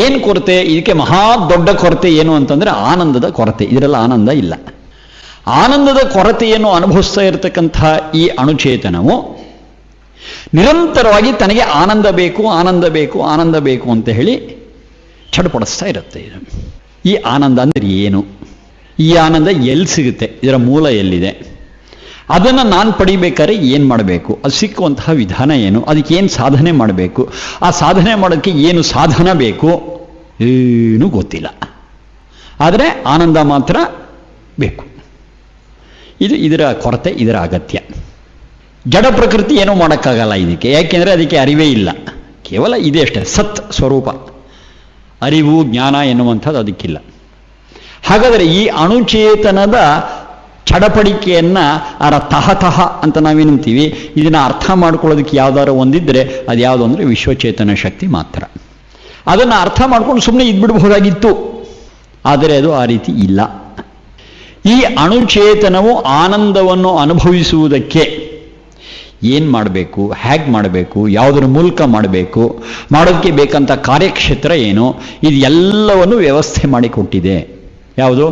ಏನು ಕೊರತೆ? ಇದಕ್ಕೆ ಮಹಾ ದೊಡ್ಡ ಕೊರತೆ ಏನು ಅಂತಂದರೆ ಆನಂದದ ಕೊರತೆ. ಇದರಲ್ಲಿ ಆನಂದ ಇಲ್ಲ. ಆನಂದದ ಕೊರತೆಯನ್ನು ಅನುಭವಿಸ್ತಾ ಇರತಕ್ಕಂಥ ಈ ಅಣುಚೇತನವು ನಿರಂತರವಾಗಿ ತನಗೆ ಆನಂದ ಬೇಕು, ಆನಂದ ಬೇಕು, ಆನಂದ ಬೇಕು ಅಂತ ಹೇಳಿ ಚಡಪಡಿಸ್ತಾ ಇರುತ್ತೆ. ಇದು ಈ ಆನಂದ ಅಂದರೆ ಏನು? ಈ ಆನಂದ ಎಲ್ಲಿ ಸಿಗುತ್ತೆ? ಇದರ ಮೂಲ ಎಲ್ಲಿದೆ? ಅದನ್ನು ನಾನು ಪಡಿಬೇಕಾದ್ರೆ ಏನು ಮಾಡಬೇಕು? ಅದು ಸಿಕ್ಕುವಂತಹ ವಿಧಾನ ಏನು? ಅದಕ್ಕೆ ಏನು ಸಾಧನೆ ಮಾಡಬೇಕು? ಆ ಸಾಧನೆ ಮಾಡೋದಕ್ಕೆ ಏನು ಸಾಧನ ಬೇಕು? ಏನೂ ಗೊತ್ತಿಲ್ಲ. ಆದರೆ ಆನಂದ ಮಾತ್ರ ಬೇಕು. ಇದು ಇದರ ಕೊರತೆ, ಇದರ ಅಗತ್ಯ. ಜಡ ಪ್ರಕೃತಿ ಏನೂ ಮಾಡೋಕ್ಕಾಗಲ್ಲ ಇದಕ್ಕೆ. ಯಾಕೆಂದರೆ ಅದಕ್ಕೆ ಅರಿವೇ ಇಲ್ಲ. ಕೇವಲ ಇದೆ ಅಷ್ಟೇ, ಸತ್ ಸ್ವರೂಪ. ಅರಿವು ಜ್ಞಾನ ಎನ್ನುವಂಥದ್ದು ಅದಕ್ಕಿಲ್ಲ. ಹಾಗಾದರೆ ಈ ಅಣುಚೇತನದ ಚಡಪಡಿಕೆಯನ್ನು ತಹತಹ ಅಂತ ನಾವೇನಂತೀವಿ, ಇದನ್ನು ಅರ್ಥ ಮಾಡ್ಕೊಳ್ಳೋದಕ್ಕೆ ಯಾವ್ದಾರು ಒಂದಿದ್ರೆ ಅದು ಯಾವುದು ಅಂದರೆ ವಿಶ್ವಚೇತನ ಶಕ್ತಿ ಮಾತ್ರ. ಅದನ್ನು ಅರ್ಥ ಮಾಡ್ಕೊಂಡು ಸುಮ್ಮನೆ ಇದ್ಬಿಡ್ಬಹುದಾಗಿತ್ತು, ಆದರೆ ಅದು ಆ ರೀತಿ ಇಲ್ಲ. ಈ ಅಣುಚೇತನವು ಆನಂದವನ್ನು ಅನುಭವಿಸುವುದಕ್ಕೆ ಏನು ಮಾಡಬೇಕು, ಹೇಗೆ ಮಾಡಬೇಕು, ಯಾವುದರ ಮೂಲಕ ಮಾಡಬೇಕು, ಮಾಡೋದಕ್ಕೆ ಬೇಕಂತ ಕಾರ್ಯಕ್ಷೇತ್ರ ಏನು, ಇದು ಎಲ್ಲವನ್ನು ವ್ಯವಸ್ಥೆ ಮಾಡಿಕೊಟ್ಟಿದೆ. ಯಾವುದು?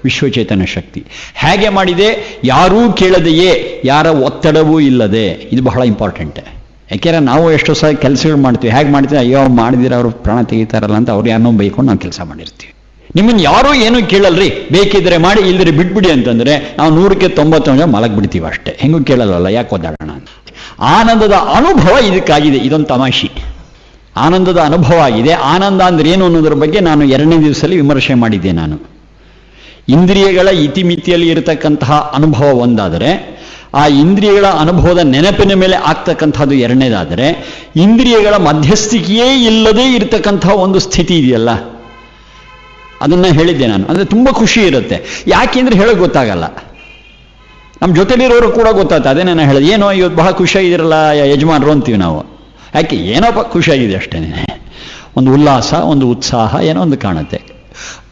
ವಿಶ್ವಚೇತನ ಶಕ್ತಿ. ಹೇಗೆ ಮಾಡಿದೆ? ಯಾರೂ ಕೇಳದೆಯೇ, ಯಾರ ಒತ್ತಡವೂ ಇಲ್ಲದೆ. ಇದು ಬಹಳ ಇಂಪಾರ್ಟೆಂಟ್. ಯಾಕೆಂದರೆ ನಾವು ಎಷ್ಟೋ ಸಹ ಕೆಲಸಗಳು ಮಾಡ್ತೀವಿ. ಹೇಗೆ ಮಾಡ್ತೀವಿ? ಅಯ್ಯೋ ಮಾಡಿದಿರ ಅವರು ಪ್ರಾಣ ತೆಗಿತಾರಲ್ಲ ಅಂತ ಅವ್ರು ಯಾರನ್ನೋ ಬೈಕೊಂಡು ನಾವು ಕೆಲಸ ಮಾಡಿರ್ತೀವಿ. ನಿಮ್ಮನ್ನು ಯಾರೂ ಏನೂ ಕೇಳಲ್ರಿ, ಬೇಕಿದ್ರೆ ಮಾಡಿ, ಇಲ್ಲದ್ರೆ ಬಿಟ್ಬಿಡಿ ಅಂತಂದರೆ ನಾವು 100ಕ್ಕೆ 99 ಮಲಗಿಬಿಡ್ತೀವಿ ಅಷ್ಟೇ. ಹೆಂಗೂ ಕೇಳಲ್ಲ, ಯಾಕೆ ಒದ್ದಾಡೋಣ ಅಂತ. ಆನಂದದ ಅನುಭವ ಇದಕ್ಕಾಗಿದೆ. ಇದೊಂದು ತಮಾಷೆ. ಆನಂದದ ಅನುಭವ ಆಗಿದೆ. ಆನಂದ ಅಂದ್ರೆ ಏನು ಅನ್ನೋದ್ರ ಬಗ್ಗೆ ನಾನು 2ನೇ ದಿವಸದಲ್ಲಿ ವಿಮರ್ಶೆ ಮಾಡಿದ್ದೆ. ನಾನು ಇಂದ್ರಿಯಗಳ ಇತಿಮಿತಿಯಲ್ಲಿ ಇರತಕ್ಕಂತಹ ಅನುಭವ ಒಂದಾದರೆ, ಆ ಇಂದ್ರಿಯಗಳ ಅನುಭವದ ನೆನಪಿನ ಮೇಲೆ ಆಗ್ತಕ್ಕಂಥದ್ದು ಎರಡನೇದಾದರೆ, ಇಂದ್ರಿಯಗಳ ಮಧ್ಯಸ್ಥಿಕೆಯೇ ಇಲ್ಲದೇ ಇರತಕ್ಕಂತಹ ಒಂದು ಸ್ಥಿತಿ ಇದೆಯಲ್ಲ, ಅದನ್ನು ಹೇಳಿದ್ದೆ ನಾನು. ಅಂದರೆ ತುಂಬ ಖುಷಿ ಇರುತ್ತೆ. ಯಾಕೆಂದ್ರೆ ಹೇಳೋಕೆ ಗೊತ್ತಾಗಲ್ಲ. ನಮ್ಮ ಜೊತೆಲಿರೋರು ಕೂಡ ಗೊತ್ತಾಗ್ತದೆ. ಅದೇ ನಾನು ಹೇಳಿದೆ, ಏನೋ ಇವತ್ತು ಬಹಳ ಖುಷಿಯಾಗಿರಲ್ಲ ಯಜಮಾನರು ಅಂತೀವಿ ನಾವು. ಯಾಕೆ? ಏನೋಪ್ಪ ಖುಷಿಯಾಗಿದೆ ಅಷ್ಟೇ. ಒಂದು ಉಲ್ಲಾಸ, ಒಂದು ಉತ್ಸಾಹ ಏನೋ ಒಂದು ಕಾಣುತ್ತೆ.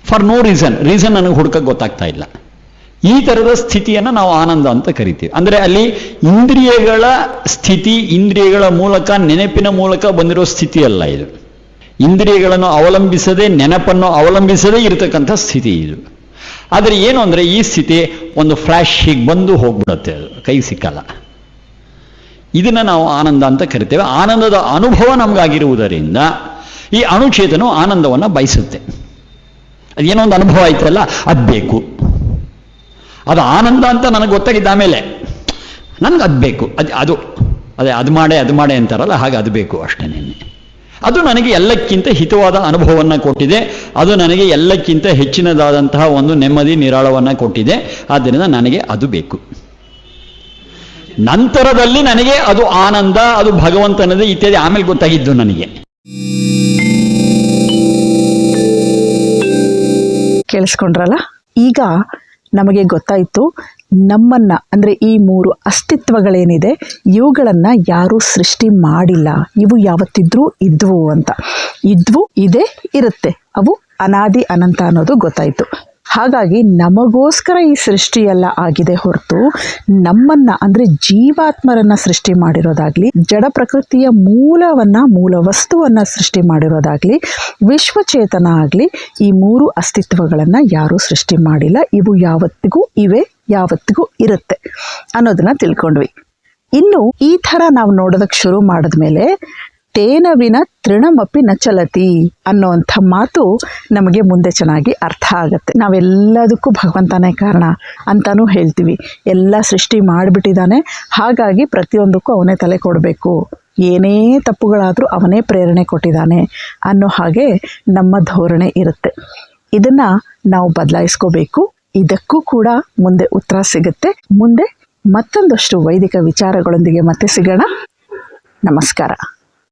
ಫಾರ್ ನೋ ರೀಸನ್ ನನಗೆ ಹುಡುಕಕ್ಕೆ ಗೊತ್ತಾಗ್ತಾ ಇಲ್ಲ. ಈ ಥರದ ಸ್ಥಿತಿಯನ್ನು ನಾವು ಆನಂದ ಅಂತ ಕರಿತೀವಿ. ಅಂದರೆ ಅಲ್ಲಿ ಇಂದ್ರಿಯಗಳ ಸ್ಥಿತಿ, ಇಂದ್ರಿಯಗಳ ಮೂಲಕ, ನೆನಪಿನ ಮೂಲಕ ಬಂದಿರೋ ಸ್ಥಿತಿ ಅಲ್ಲ ಇದು. ಇಂದ್ರಿಯಗಳನ್ನು ಅವಲಂಬಿಸದೆ, ನೆನಪನ್ನು ಅವಲಂಬಿಸದೇ ಇರತಕ್ಕಂಥ ಸ್ಥಿತಿ ಇದು. ಆದರೆ ಏನು ಅಂದರೆ ಈ ಸ್ಥಿತಿ ಒಂದು ಫ್ಲ್ಯಾಶ್ ಹೀಗೆ ಬಂದು ಹೋಗ್ಬಿಡುತ್ತೆ, ಅದು ಕೈ ಸಿಕ್ಕಲ್ಲ. ಇದನ್ನು ನಾವು ಆನಂದ ಅಂತ ಕರಿತೇವೆ. ಆನಂದದ ಅನುಭವ ನಮಗಾಗಿರುವುದರಿಂದ ಈ ಅಣುಚೇತನವು ಆನಂದವನ್ನು ಬಯಸುತ್ತೆ. ಅದೇನೋ ಒಂದು ಅನುಭವ ಆಯ್ತಲ್ಲ, ಅದು ಬೇಕು. ಅದು ಆನಂದ ಅಂತ ನನಗೆ ಗೊತ್ತಾಗಿದ್ದ ಆಮೇಲೆ ನನಗೆ ಅದು ಬೇಕು, ಅದು ಮಾಡೇ ಅಂತಾರಲ್ಲ, ಹಾಗೆ ಅದು ಬೇಕು ಅಷ್ಟೇ. ಅದು ನನಗೆ ಎಲ್ಲಕ್ಕಿಂತ ಹಿತವಾದ ಅನುಭವವನ್ನು ಕೊಟ್ಟಿದೆ. ಅದು ನನಗೆ ಎಲ್ಲಕ್ಕಿಂತ ಹೆಚ್ಚಿನದಾದಂತಹ ಒಂದು ನೆಮ್ಮದಿ ನಿರಾಳವನ್ನು ಕೊಟ್ಟಿದೆ. ಆದ್ದರಿಂದ ನನಗೆ ಅದು ಬೇಕು. ನಂತರದಲ್ಲಿ ನನಗೆ ಅದು ಆನಂದ, ಅದು ಭಗವಂತನದೇ ಇತ್ಯಾದಿ ಆಮೇಲೆ ಗೊತ್ತಾಗಿದ್ದು ನನಗೆ. ಕೇಳಿಸ್ಕೊಂಡ್ರಲ್ಲ? ಈಗ ನಮಗೆ ಗೊತ್ತಾಯಿತು, ನಮ್ಮನ್ನ ಅಂದರೆ ಈ 3 ಅಸ್ತಿತ್ವಗಳೇನಿದೆ ಇವುಗಳನ್ನು ಯಾರೂ ಸೃಷ್ಟಿ ಮಾಡಿಲ್ಲ. ಇವು ಯಾವತ್ತಿದ್ರೂ ಇದ್ವು ಅಂತ. ಇದ್ವು, ಇದೆ, ಇರುತ್ತೆ. ಅವು ಅನಾದಿ ಅನಂತ ಅನ್ನೋದು ಗೊತ್ತಾಯಿತು. ಹಾಗಾಗಿ ನಮಗೋಸ್ಕರ ಈ ಸೃಷ್ಟಿಯೆಲ್ಲ ಆಗಿದೆ ಹೊರತು ನಮ್ಮನ್ನ ಅಂದರೆ ಜೀವಾತ್ಮರನ್ನ ಸೃಷ್ಟಿ ಮಾಡಿರೋದಾಗ್ಲಿ, ಜಡ ಪ್ರಕೃತಿಯ ಮೂಲ ವಸ್ತುವನ್ನು ಸೃಷ್ಟಿ ಮಾಡಿರೋದಾಗ್ಲಿ, ವಿಶ್ವಚೇತನ ಆಗಲಿ, ಈ 3 ಅಸ್ತಿತ್ವಗಳನ್ನು ಯಾರೂ ಸೃಷ್ಟಿ ಮಾಡಿಲ್ಲ. ಇವು ಯಾವತ್ತಿಗೂ ಇವೆ, ಯಾವತ್ತಿಗೂ ಇರುತ್ತೆ ಅನ್ನೋದನ್ನ ತಿಳ್ಕೊಂಡ್ವಿ. ಇನ್ನು ಈ ಥರ ನಾವು ನೋಡೋದಕ್ಕೆ ಶುರು ಮಾಡಿದ್ಮೇಲೆ ತೇನ ವಿನ ತೃಣಮಪಿ ನ ಚಲತಿ ಅನ್ನೋಂಥ ಮಾತು ನಮಗೆ ಮುಂದೆ ಚೆನ್ನಾಗಿ ಅರ್ಥ ಆಗುತ್ತೆ. ನಾವೆಲ್ಲದಕ್ಕೂ ಭಗವಂತನೇ ಕಾರಣ ಅಂತಾನೂ ಹೇಳ್ತೀವಿ. ಎಲ್ಲ ಸೃಷ್ಟಿ ಮಾಡಿಬಿಟ್ಟಿದ್ದಾನೆ, ಹಾಗಾಗಿ ಪ್ರತಿಯೊಂದಕ್ಕೂ ಅವನೇ ತಲೆ ಕೊಡಬೇಕು, ಏನೇ ತಪ್ಪುಗಳಾದರೂ ಅವನೇ ಪ್ರೇರಣೆ ಕೊಟ್ಟಿದ್ದಾನೆ ಅನ್ನೋ ಹಾಗೆ ನಮ್ಮ ಧೋರಣೆ ಇರುತ್ತೆ. ಇದನ್ನ ನಾವು ಬದಲಾಯಿಸ್ಕೋಬೇಕು. ಇದಕ್ಕೂ ಕೂಡ ಮುಂದೆ ಉತ್ತರ ಸಿಗುತ್ತೆ. ಮುಂದೆ ಮತ್ತೊಂದಷ್ಟು ವೈದಿಕ ವಿಚಾರಗಳೊಂದಿಗೆ ಮತ್ತೆ ಸಿಗೋಣ. ನಮಸ್ಕಾರ.